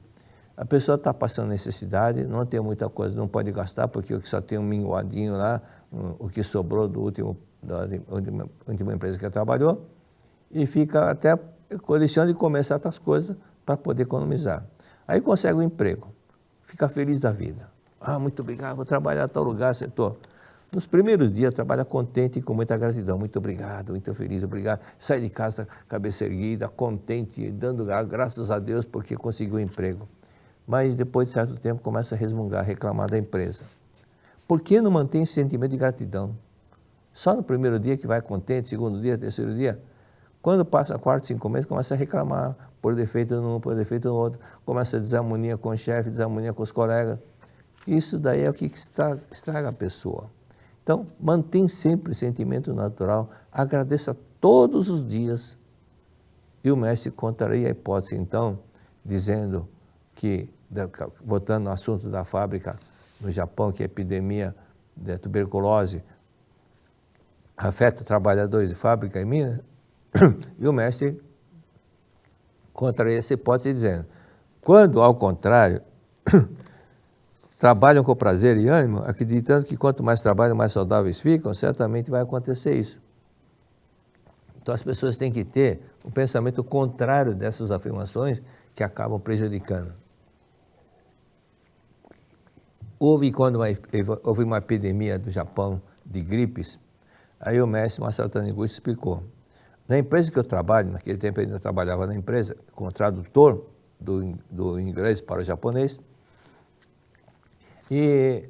B: A pessoa está passando necessidade, não tem muita coisa, não pode gastar, porque só tem um minguadinho lá, o que sobrou da última empresa que ela trabalhou, e fica até deixando de comer certas coisas para poder economizar. Aí consegue um emprego, fica feliz da vida. Ah, muito obrigado, vou trabalhar em tal lugar, setor. Nos primeiros dias, trabalha contente e com muita gratidão. Muito obrigado, muito feliz, obrigado. Sai de casa, cabeça erguida, contente, dando graças a Deus porque conseguiu um emprego. Mas depois de certo tempo começa a resmungar, reclamar da empresa. Por que não mantém esse sentimento de gratidão? Só no primeiro dia que vai contente, segundo dia, terceiro dia. Quando passa 4, 5 meses, começa a reclamar, por defeito num, por defeito no outro. Começa a desarmonia com o chefe, desarmonia com os colegas. Isso daí é o que estraga a pessoa. Então, mantém sempre o sentimento natural, agradeça todos os dias. E o mestre contraria a hipótese, então, dizendo que, voltando no assunto da fábrica no Japão, que a epidemia da tuberculose afeta trabalhadores de fábrica em Minas, e o mestre contraria essa hipótese dizendo: quando, ao contrário, trabalham com prazer e ânimo, acreditando que quanto mais trabalham, mais saudáveis ficam, certamente vai acontecer isso. Então as pessoas têm que ter um pensamento contrário dessas afirmações que acabam prejudicando. Quando houve uma epidemia do Japão de gripes, aí o mestre Masaru Taniguchi explicou. Na empresa que eu trabalho, naquele tempo eu ainda trabalhava na empresa, como tradutor do inglês para o japonês, e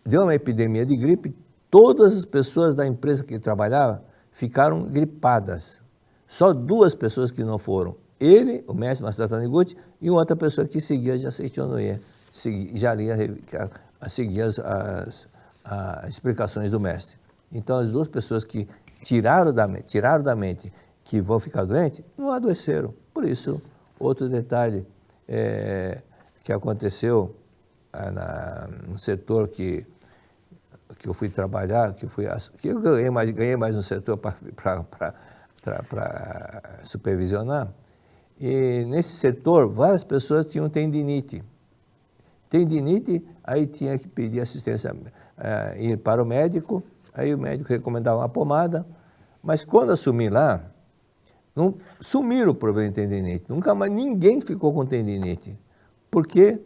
B: deu uma epidemia de gripe, todas as pessoas da empresa que trabalhava ficaram gripadas. Só 2 pessoas que não foram. Ele, o mestre Masaru Taniguchi, e outra pessoa que seguia já Seicho Noye, já lia seguir as explicações do mestre. Então, as duas pessoas que tiraram da mente que vão ficar doentes, não adoeceram. Por isso, outro detalhe que aconteceu no setor que eu fui trabalhar, que eu ganhei mais um setor para supervisionar, e nesse setor várias pessoas tinham tendinite. Aí tinha que pedir assistência, ir para o médico, aí o médico recomendava uma pomada, mas quando assumi lá, não sumiram o problema de tendinite, nunca mais ninguém ficou com tendinite, porque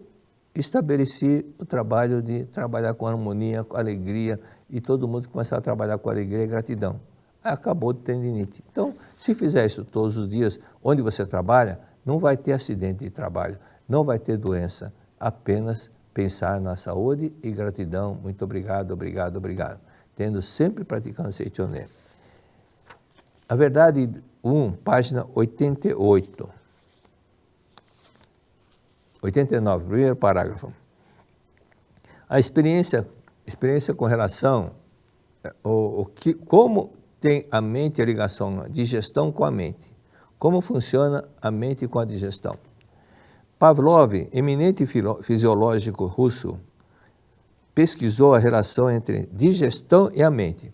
B: estabeleci o trabalho de trabalhar com harmonia, com alegria, e todo mundo começar a trabalhar com alegria e gratidão. Acabou de tendinite. Então, se fizer isso todos os dias, onde você trabalha, não vai ter acidente de trabalho, não vai ter doença, apenas pensar na saúde e gratidão. Muito obrigado, obrigado, obrigado. Tendo sempre praticando Seichoné. A verdade 1, página 88. 89, primeiro parágrafo. A experiência com relação como tem a mente a ligação, a digestão com a mente. Como funciona a mente com a digestão. Pavlov, eminente fisiológico russo, pesquisou a relação entre digestão e a mente.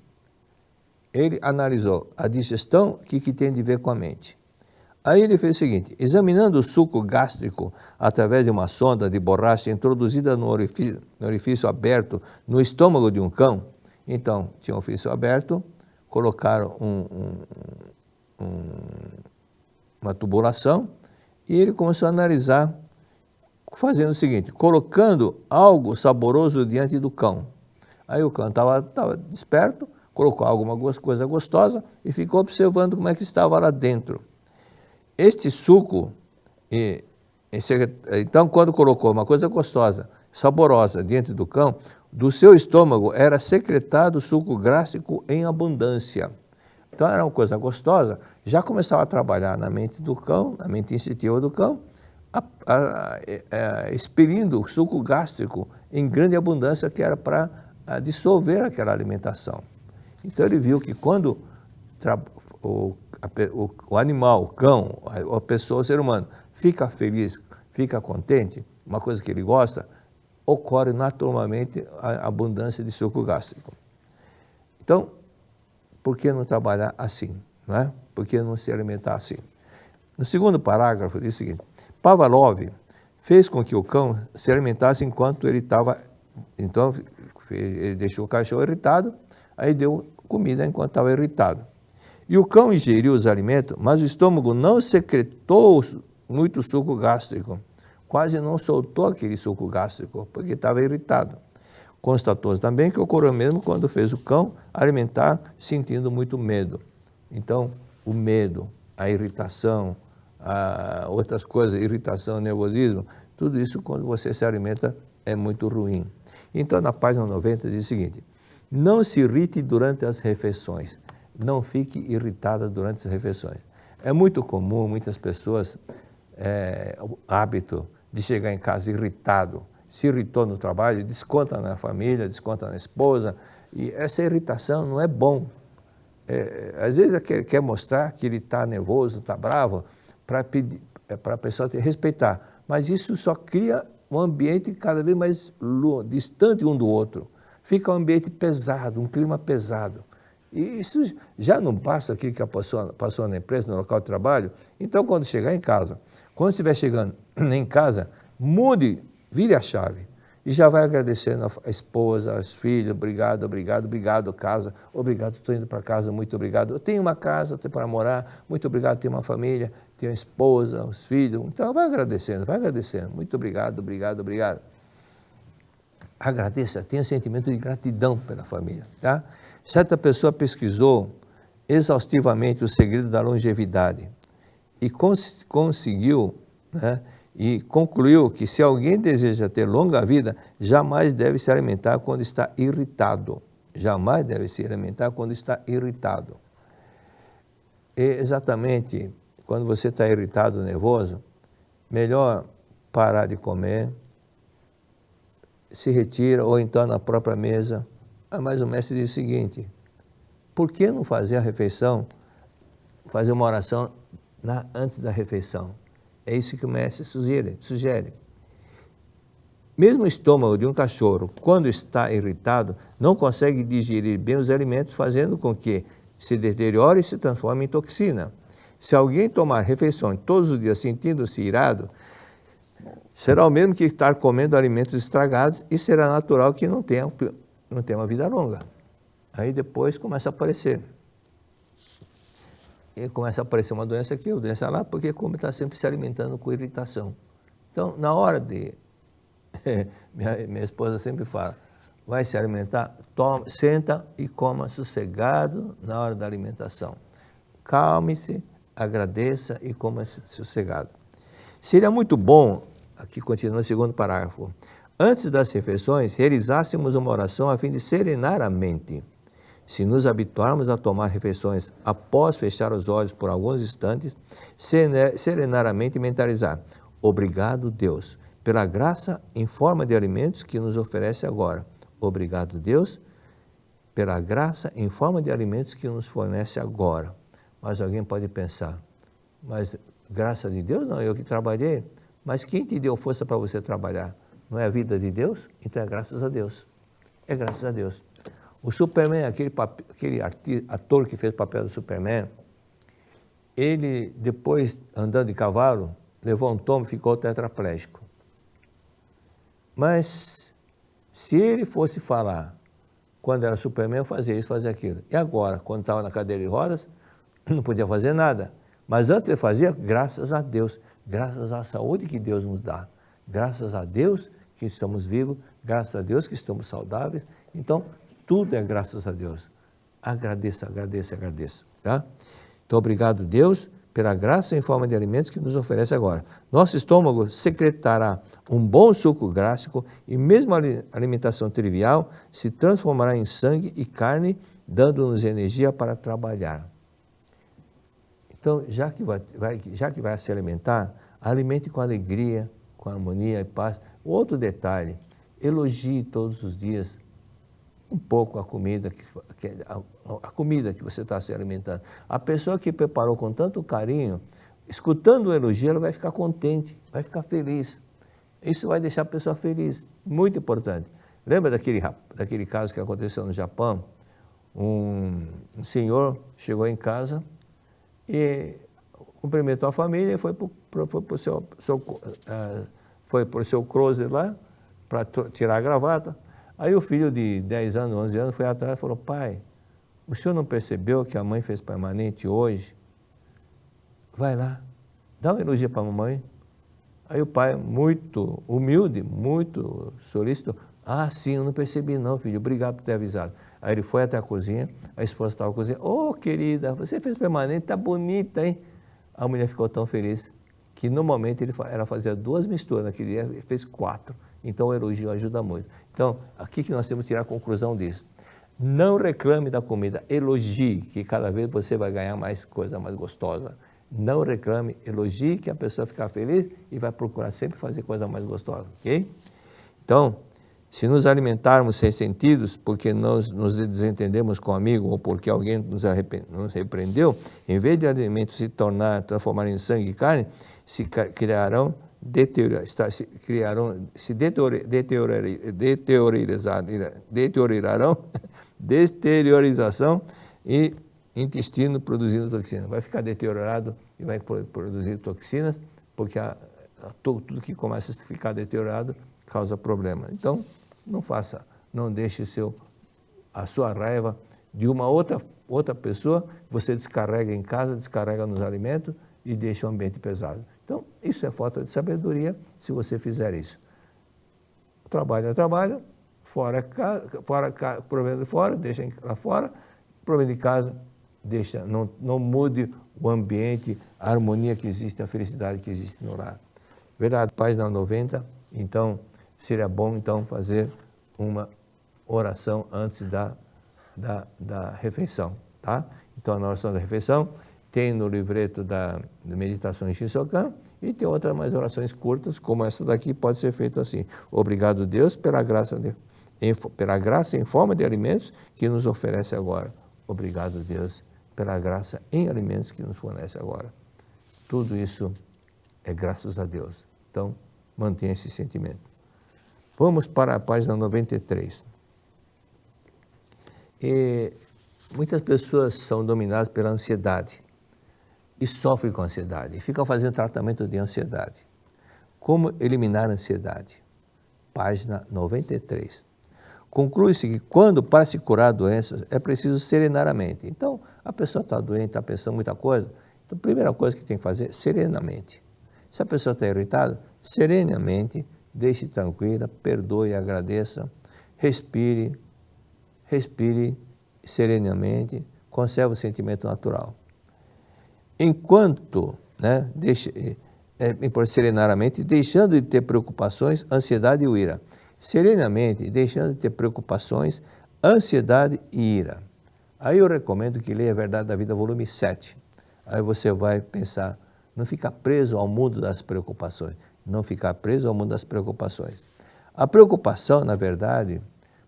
B: Ele analisou a digestão, o que tem de ver com a mente. Aí ele fez o seguinte, examinando o suco gástrico através de uma sonda de borracha introduzida no orifício aberto no estômago de um cão. Então, tinha um orifício aberto, colocaram uma tubulação e ele começou a analisar fazendo o seguinte, colocando algo saboroso diante do cão. Aí o cão estava desperto, colocou alguma coisa gostosa e ficou observando como é que estava lá dentro. Este suco, então quando colocou uma coisa gostosa, saborosa diante do cão, do seu estômago era secretado suco gástrico em abundância. Então era uma coisa gostosa, já começava a trabalhar na mente do cão, na mente instintiva do cão, expelindo o suco gástrico em grande abundância que era para dissolver aquela alimentação. Então ele viu que quando o animal, o cão, a pessoa, o ser humano, fica feliz, fica contente, uma coisa que ele gosta, ocorre naturalmente a abundância de suco gástrico. Então, por que não trabalhar assim? Não é? Por que não se alimentar assim? No segundo parágrafo diz o seguinte, Pavlov fez com que o cão se alimentasse enquanto ele estava, então ele deixou o cachorro irritado, aí deu comida enquanto estava irritado. E o cão ingeriu os alimentos, mas o estômago não secretou muito suco gástrico, quase não soltou aquele suco gástrico, porque estava irritado. Constatou também que ocorreu mesmo quando fez o cão alimentar sentindo muito medo. Então, o medo, a irritação, outras coisas, irritação, nervosismo, tudo isso quando você se alimenta é muito ruim. Então, na página 90 diz o seguinte, não se irrite durante as refeições, não fique irritada durante as refeições. É muito comum, muitas pessoas, o hábito de chegar em casa irritado, se irritou no trabalho, desconta na família, desconta na esposa, e essa irritação não é bom. Às vezes quer mostrar que ele está nervoso, está bravo, para a pessoa respeitar, mas isso só cria um ambiente cada vez mais distante um do outro. Fica um ambiente pesado, um clima pesado. E isso já não basta aquilo que a pessoa passou na empresa, no local de trabalho. Então, quando chegar em casa, quando estiver chegando em casa, vire a chave. E já vai agradecendo a esposa, os filhos, obrigado, obrigado, obrigado, casa, obrigado, estou indo para casa, muito obrigado. Eu tenho uma casa, tenho para morar, muito obrigado, tenho uma família, tenho a esposa, os filhos. Então, vai agradecendo, muito obrigado, obrigado, obrigado. Agradeça, tenha um sentimento de gratidão pela família, tá? Certa pessoa pesquisou exaustivamente o segredo da longevidade e conseguiu, né, e concluiu que se alguém deseja ter longa vida, jamais deve se alimentar quando está irritado. Jamais deve se alimentar quando está irritado. E exatamente quando você está irritado, nervoso, melhor parar de comer, se retira ou então na própria mesa. Mas o mestre diz o seguinte: por que não fazer a refeição, fazer uma oração antes da refeição? É isso que o mestre sugere. Mesmo o estômago de um cachorro, quando está irritado, não consegue digerir bem os alimentos, fazendo com que se deteriore e se transforme em toxina. Se alguém tomar refeições todos os dias sentindo-se irado, será o mesmo que estar comendo alimentos estragados e será natural que não tenha uma vida longa. Aí depois começa a aparecer. E começa a aparecer uma doença aqui, uma doença lá, porque como está sempre se alimentando com irritação. Então, na hora de... minha esposa sempre fala, vai se alimentar, senta e coma sossegado na hora da alimentação. Calme-se, agradeça e coma sossegado. Seria muito bom, aqui continua o segundo parágrafo, antes das refeições, realizássemos uma oração a fim de serenar a mente. Se nos habituarmos a tomar refeições após fechar os olhos por alguns instantes, serenar a mente e mentalizar: obrigado, Deus, pela graça em forma de alimentos que nos oferece agora. Obrigado, Deus, pela graça em forma de alimentos que nos fornece agora. Mas alguém pode pensar, mas graça de Deus? Não, eu que trabalhei. Mas quem te deu força para você trabalhar? Não é a vida de Deus? Então é graças a Deus. É graças a Deus. O Superman, aquele ator que fez o papel do Superman, ele, depois, andando de cavalo, levou um tombo e ficou tetraplégico. Mas, se ele fosse falar, quando era Superman, eu fazia isso, fazia aquilo. E agora, quando estava na cadeira de rodas, não podia fazer nada. Mas antes ele fazia, graças a Deus, graças à saúde que Deus nos dá. Graças a Deus que estamos vivos, graças a Deus que estamos saudáveis. Então, tudo é graças a Deus. Agradeça, agradeça, agradeça. Tá? Então, obrigado, Deus, pela graça em forma de alimentos que nos oferece agora. Nosso estômago secretará um bom suco gástrico e mesmo a alimentação trivial se transformará em sangue e carne, dando-nos energia para trabalhar. Então, já que vai se alimentar, alimente com alegria, com harmonia e paz. Outro detalhe, elogie todos os dias um pouco a comida que você está se alimentando. A pessoa que preparou com tanto carinho, escutando o elogio, ela vai ficar contente, vai ficar feliz. Isso vai deixar a pessoa feliz, muito importante. Lembra daquele caso que aconteceu no Japão? Um senhor chegou em casa e cumprimentou a família e foi para o seu closet lá, para tirar a gravata. Aí o filho de 10 anos, 11 anos, foi atrás e falou: pai, o senhor não percebeu que a mãe fez permanente hoje? Vai lá, dá um elogio para a mamãe. Aí o pai, muito humilde, muito solícito: ah, sim, eu não percebi não, filho, obrigado por ter avisado. Aí ele foi até a cozinha, a esposa estava na cozinha: ô, querida, você fez permanente, tá bonita, hein? A mulher ficou tão feliz que no momento ela fazia 2 misturas, naquele dia ele fez 4. Então o elogio ajuda muito. Então, aqui que nós temos que tirar a conclusão disso. Não reclame da comida, elogie, que cada vez você vai ganhar mais coisa mais gostosa. Não reclame, elogie, que a pessoa fica feliz e vai procurar sempre fazer coisa mais gostosa, ok? Então, se nos alimentarmos ressentidos porque nós nos desentendemos com um amigo ou porque alguém nos repreendeu, em vez de alimentos se transformar em sangue e carne, se deteriorização e intestino produzindo toxinas. Vai ficar deteriorado e vai produzir toxinas, porque tudo que começa a ficar deteriorado causa problema. Então, não deixe a sua raiva de uma outra pessoa, você descarrega em casa, descarrega nos alimentos e deixa o ambiente pesado. Então, isso é falta de sabedoria se você fizer isso. Trabalho é trabalho, fora é casa, problema de fora, deixa lá fora, problema de casa, deixa, não mude o ambiente, a harmonia que existe, a felicidade que existe no lar. Verdade, página 90, então, seria bom então fazer uma oração antes da refeição, tá? Então, na oração da refeição, tem no livreto da Meditação em Shinsokan, e tem outras mais orações curtas, como essa daqui, pode ser feita assim: obrigado, Deus, pela graça em forma de alimentos que nos oferece agora. Obrigado, Deus, pela graça em alimentos que nos fornece agora. Tudo isso é graças a Deus. Então, mantenha esse sentimento. Vamos para a página 93. Muitas pessoas são dominadas pela ansiedade e sofrem com ansiedade e ficam fazendo tratamento de ansiedade. Como eliminar a ansiedade? Página 93. Conclui-se que quando, para se curar doenças, é preciso serenar a mente. Então, a pessoa está doente, está pensando muita coisa. Então, a primeira coisa que tem que fazer, serenamente. Se a pessoa está irritada, serenamente, deixe tranquila, perdoe, agradeça, respire serenamente, conserve o sentimento natural. Enquanto, serenar a mente, deixando de ter preocupações, ansiedade e ira. Serenamente, deixando de ter preocupações, ansiedade e ira. Aí eu recomendo que leia A Verdade da Vida, volume 7. Aí você vai pensar, não ficar preso ao mundo das preocupações. Não ficar preso ao mundo das preocupações. A preocupação, na verdade,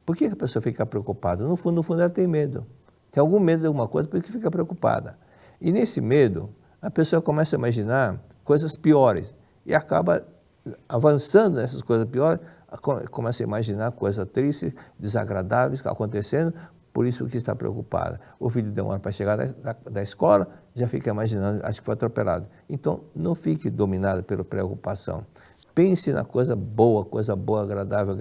B: por que a pessoa fica preocupada? No fundo, ela tem medo. Tem algum medo de alguma coisa, por que fica preocupada? E nesse medo, a pessoa começa a imaginar coisas piores e acaba avançando nessas coisas piores, começa a imaginar coisas tristes, desagradáveis acontecendo, por isso que está preocupada. O filho demora para chegar da escola, já fica imaginando, acho que foi atropelado. Então, não fique dominado pela preocupação. Pense na coisa boa, agradável,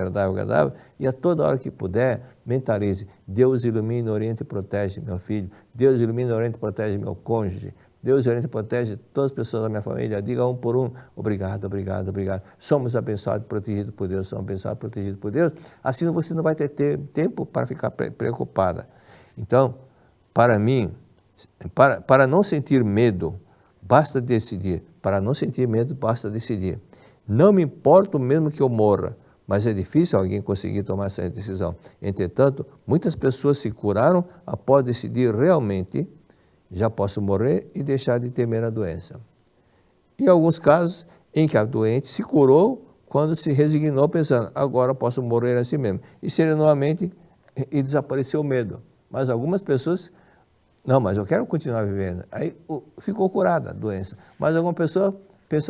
B: e a toda hora que puder, mentalize: Deus ilumina, orienta e protege meu filho, Deus ilumina, orienta e protege meu cônjuge, Deus orienta e protege todas as pessoas da minha família, diga um por um: obrigado. Somos abençoados e protegidos por Deus, assim você não vai ter tempo para ficar preocupada. Então, para mim, para não sentir medo, basta decidir. Não me importa mesmo que eu morra, mas é difícil alguém conseguir tomar essa decisão. Entretanto, muitas pessoas se curaram após decidir realmente: já posso morrer e deixar de temer a doença. Em alguns casos em que a doente se curou quando se resignou pensando: agora posso morrer assim mesmo. E serenou a mente e desapareceu o medo. Mas algumas pessoas: não, mas eu quero continuar vivendo. Aí ficou curada a doença. Mas alguma pessoa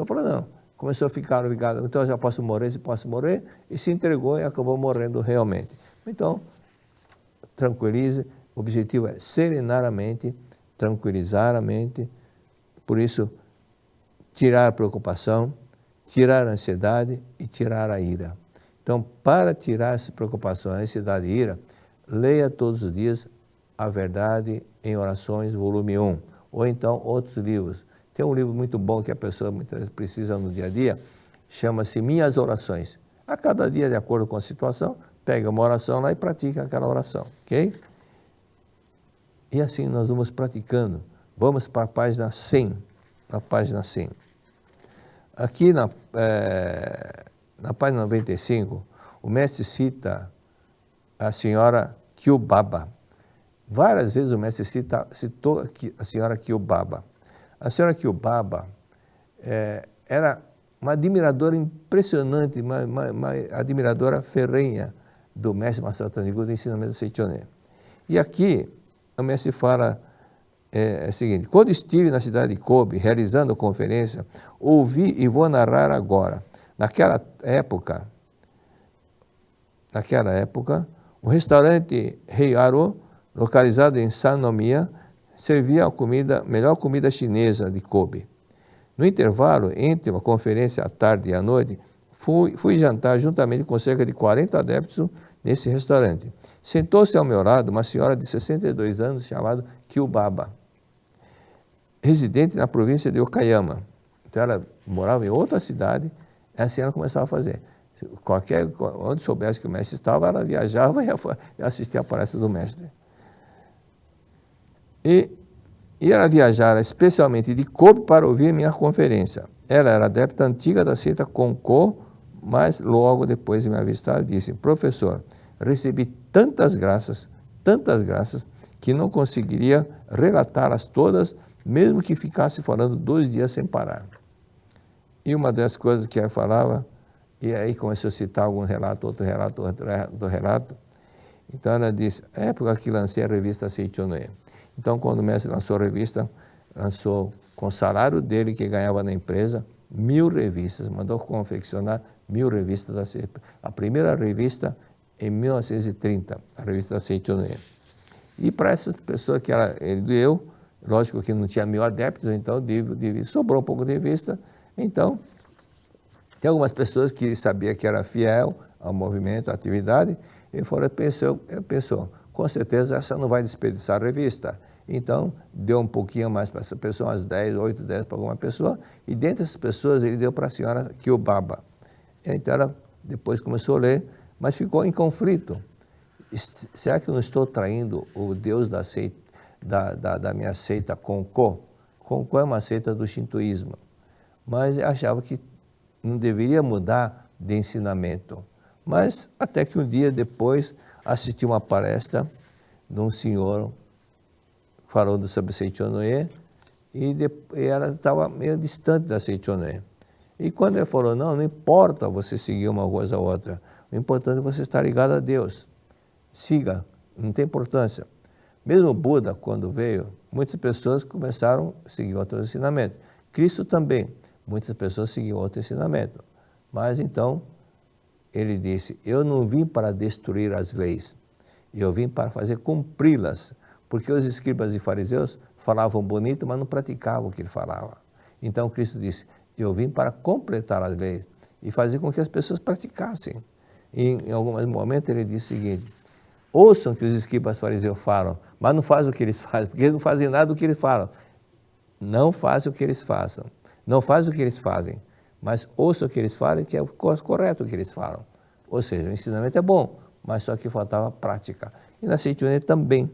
B: falou: não. Começou a ficar ligado, então eu já posso morrer, e se entregou e acabou morrendo realmente. Então, tranquilize, o objetivo é serenar a mente, tranquilizar a mente, por isso, tirar a preocupação, tirar a ansiedade e tirar a ira. Então, para tirar essa preocupação, a ansiedade e a ira, leia todos os dias A Verdade em Orações, volume 1, ou então outros livros. Tem um livro muito bom que a pessoa muitas vezes precisa no dia a dia, chama-se Minhas Orações. A cada dia, de acordo com a situação, pega uma oração lá e pratica aquela oração, ok? E assim nós vamos praticando. Vamos para a página 100. Aqui na página 95, o mestre cita a senhora Kyubaba. Várias vezes o mestre citou a senhora Kyubaba. A senhora Kyubaba era uma admiradora impressionante, uma admiradora ferrenha do mestre Masaru Taniguchi do ensinamento do Seichonen. E aqui o mestre fala o seguinte: quando estive na cidade de Kobe realizando a conferência, ouvi e vou narrar agora. Naquela época, o restaurante Heiaro, localizado em Sannomiya, servia a melhor comida chinesa de Kobe. No intervalo entre uma conferência à tarde e à noite, fui jantar juntamente com cerca de 40 adeptos nesse restaurante. Sentou-se ao meu lado uma senhora de 62 anos chamada Kyubaba, residente na província de Okayama. Então ela morava em outra cidade, e assim ela começava a fazer. Onde soubesse que o mestre estava, ela viajava e assistia a palestra do mestre. E ela viajara especialmente de Kobe para ouvir minha conferência. Ela era adepta antiga da seita Konko, mas logo depois de me avistar, disse: professor, recebi tantas graças, que não conseguiria relatá-las todas, mesmo que ficasse falando 2 dias sem parar. E uma das coisas que ela falava, e aí começou a citar algum relato, outro relato. Então ela disse, a época que lancei a revista Seichonoye. Então quando o mestre lançou a revista, lançou com o salário dele que ganhava na empresa, 1000 revistas, mandou confeccionar 1000 revistas da Seichonoye. A primeira revista em 1930, a revista Seichonoye. E para essas pessoas que ele deu, lógico que não tinha 1000 adeptos, então sobrou um pouco de revista. Então, tem algumas pessoas que sabiam que era fiel ao movimento, à atividade, e pensou, com certeza essa não vai desperdiçar a revista. Então, deu um pouquinho mais para essa pessoa, umas 8, 10 para alguma pessoa, e dentre essas pessoas ele deu para a senhora Kyobaba. Então ela depois começou a ler, mas ficou em conflito. Será que eu não estou traindo o Deus da minha seita Konko? Konko é uma seita do shintoísmo. Mas eu achava que não deveria mudar de ensinamento. Mas até que um dia depois assisti uma palestra de um senhor falando sobre Seichonoye e ela estava meio distante da Seichonoye. E quando ele falou, não importa você seguir uma coisa ou outra, o importante é você estar ligado a Deus. Siga, não tem importância. Mesmo Buda, quando veio, muitas pessoas começaram a seguir outros ensinamentos. Cristo também. Muitas pessoas seguiam outro ensinamento. Mas então, ele disse, eu não vim para destruir as leis, eu vim para fazer cumpri-las, porque os escribas e fariseus falavam bonito, mas não praticavam o que ele falava. Então Cristo disse, eu vim para completar as leis e fazer com que as pessoas praticassem. E em alguns momentos ele disse o seguinte, ouçam o que os escribas e fariseus falam, mas não fazem o que eles fazem, porque eles não fazem nada do que eles falam. Não fazem o que eles façam. Não faz o que eles fazem, mas ouça o que eles falam, que é o correto o que eles falam. Ou seja, o ensinamento é bom, mas só que faltava prática. E na Seichonoye também.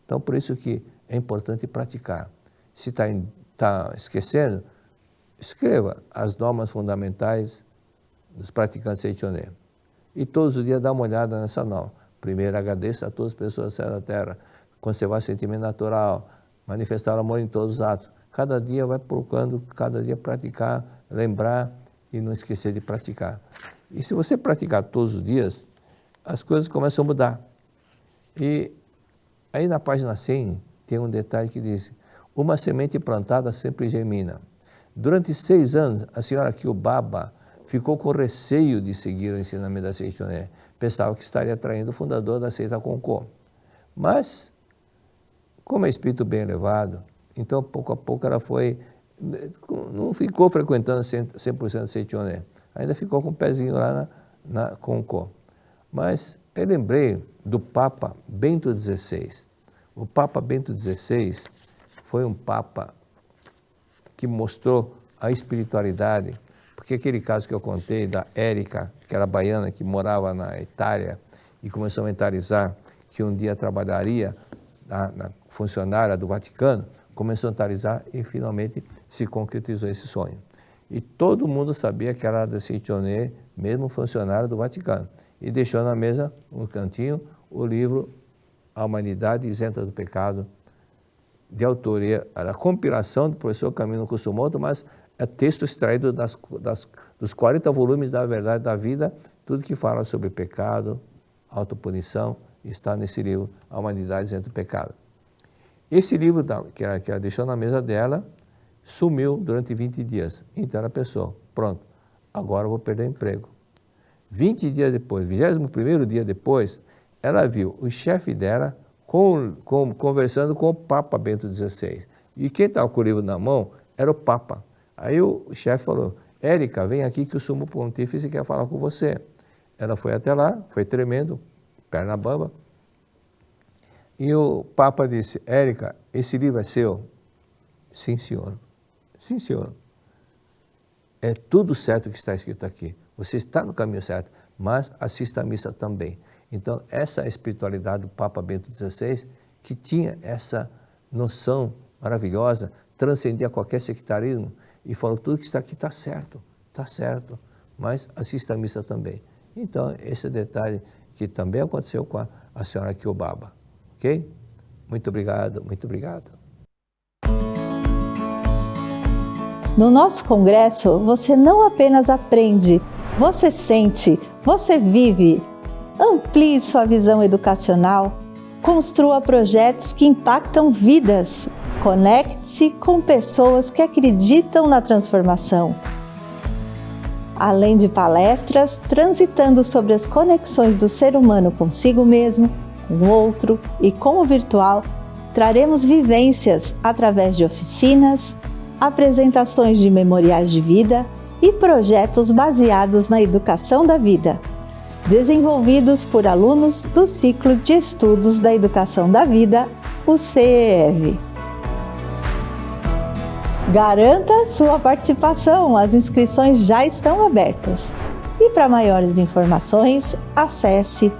B: Então, por isso que é importante praticar. Se está esquecendo, escreva as normas fundamentais dos praticantes Seichonoye. E todos os dias dá uma olhada nessa norma. Primeiro, agradeça a todas as pessoas do céu da terra, conservar sentimento natural, manifestar amor em todos os atos. Cada dia vai procurando, cada dia praticar, lembrar e não esquecer de praticar. E se você praticar todos os dias, as coisas começam a mudar. E aí na página 100 tem um detalhe que diz, uma semente plantada sempre germina. Durante 6 anos, a senhora Kyobaba ficou com receio de seguir o ensinamento da Seichonoye. Pensava que estaria traindo o fundador da seita Konko. Mas, como é espírito bem elevado, então, pouco a pouco, ela não ficou frequentando 100% Seichonoye. Ainda ficou com o pezinho lá na Konko. Mas eu lembrei do Papa Bento XVI. O Papa Bento XVI foi um Papa que mostrou a espiritualidade, porque aquele caso que eu contei da Érica, que era baiana, que morava na Itália e começou a mentalizar que um dia trabalharia na funcionária do Vaticano, começou a mentalizar e finalmente se concretizou esse sonho. E todo mundo sabia que era da Seichonoye, mesmo funcionário do Vaticano. E deixou na mesa, no cantinho, o livro A Humanidade Isenta do Pecado, de autoria, a compilação do professor Camilo Kusumoto, mas é texto extraído dos 40 volumes da Verdade da Vida, tudo que fala sobre pecado, autopunição, está nesse livro, A Humanidade Isenta do Pecado. Esse livro que ela deixou na mesa dela, sumiu durante 20 dias. Então ela pensou, pronto, agora eu vou perder o emprego. 20 dias depois, 21º dia depois, ela viu o chefe dela conversando com o Papa Bento XVI. E quem estava com o livro na mão era o Papa. Aí o chefe falou, Érica, vem aqui que o Sumo Pontífice quer falar com você. Ela foi até lá, foi tremendo, perna bamba. E o Papa disse, Érica, esse livro é seu? Sim, senhor. Sim, senhor. É tudo certo o que está escrito aqui. Você está no caminho certo, mas assista a missa também. Então, essa é a espiritualidade do Papa Bento XVI, que tinha essa noção maravilhosa, transcendia qualquer sectarismo e falou, tudo que está aqui está certo, mas assista a missa também. Então, esse detalhe que também aconteceu com a senhora Kyobaba. Ok? Muito obrigado, muito obrigado.
D: No nosso congresso, você não apenas aprende, você sente, você vive. Amplie sua visão educacional, construa projetos que impactam vidas, conecte-se com pessoas que acreditam na transformação. Além de palestras, transitando sobre as conexões do ser humano consigo mesmo, com o outro e com o virtual, traremos vivências através de oficinas, apresentações de memoriais de vida e projetos baseados na educação da vida, desenvolvidos por alunos do Ciclo de Estudos da Educação da Vida, o CEEV. Garanta sua participação, as inscrições já estão abertas. E para maiores informações, acesse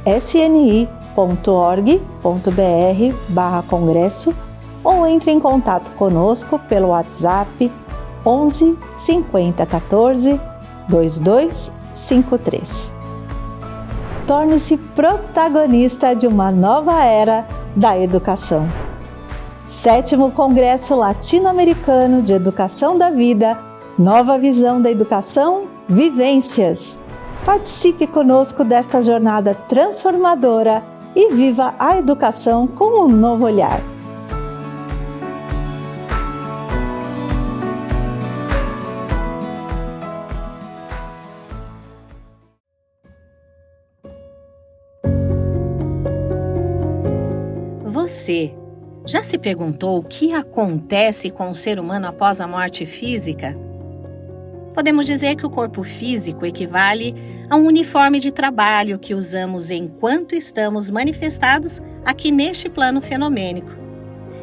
D: sni.org.br/congresso ou entre em contato conosco pelo WhatsApp 11 50 14 2253. Torne-se protagonista de uma nova era da educação. 7º Congresso Latino-Americano de Educação da Vida, Nova Visão da Educação, Vivências. Participe conosco desta jornada transformadora e viva a educação com um novo olhar.
E: Você já se perguntou o que acontece com o ser humano após a morte física? Podemos dizer que o corpo físico equivale a um uniforme de trabalho que usamos enquanto estamos manifestados aqui neste plano fenomênico.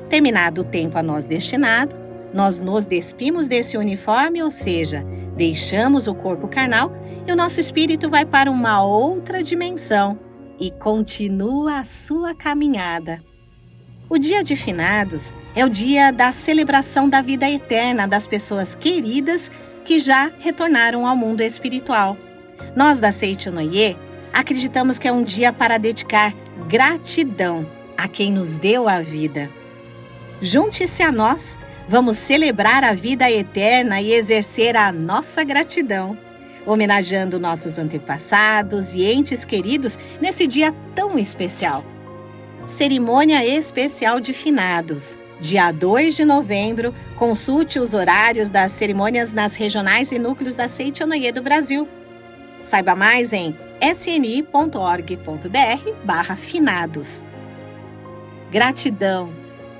E: Terminado o tempo a nós destinado, nós nos despimos desse uniforme, ou seja, deixamos o corpo carnal e o nosso espírito vai para uma outra dimensão e continua a sua caminhada. O dia de finados é o dia da celebração da vida eterna das pessoas queridas que já retornaram ao mundo espiritual. Nós da Seichonoye acreditamos que é um dia para dedicar gratidão a quem nos deu a vida. Junte-se a nós, vamos celebrar a vida eterna e exercer a nossa gratidão, homenageando nossos antepassados e entes queridos nesse dia tão especial. Cerimônia Especial de Finados, dia 2 de novembro, consulte os horários das cerimônias nas regionais e núcleos da Seichonoye do Brasil. Saiba mais em sni.org.br/finados. Gratidão,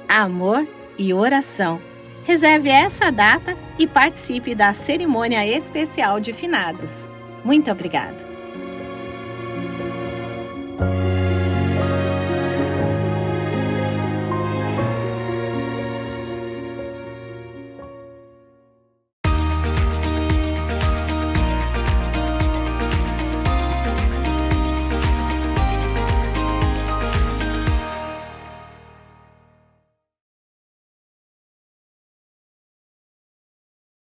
E: amor e oração. Reserve essa data e participe da Cerimônia Especial de Finados. Muito obrigada!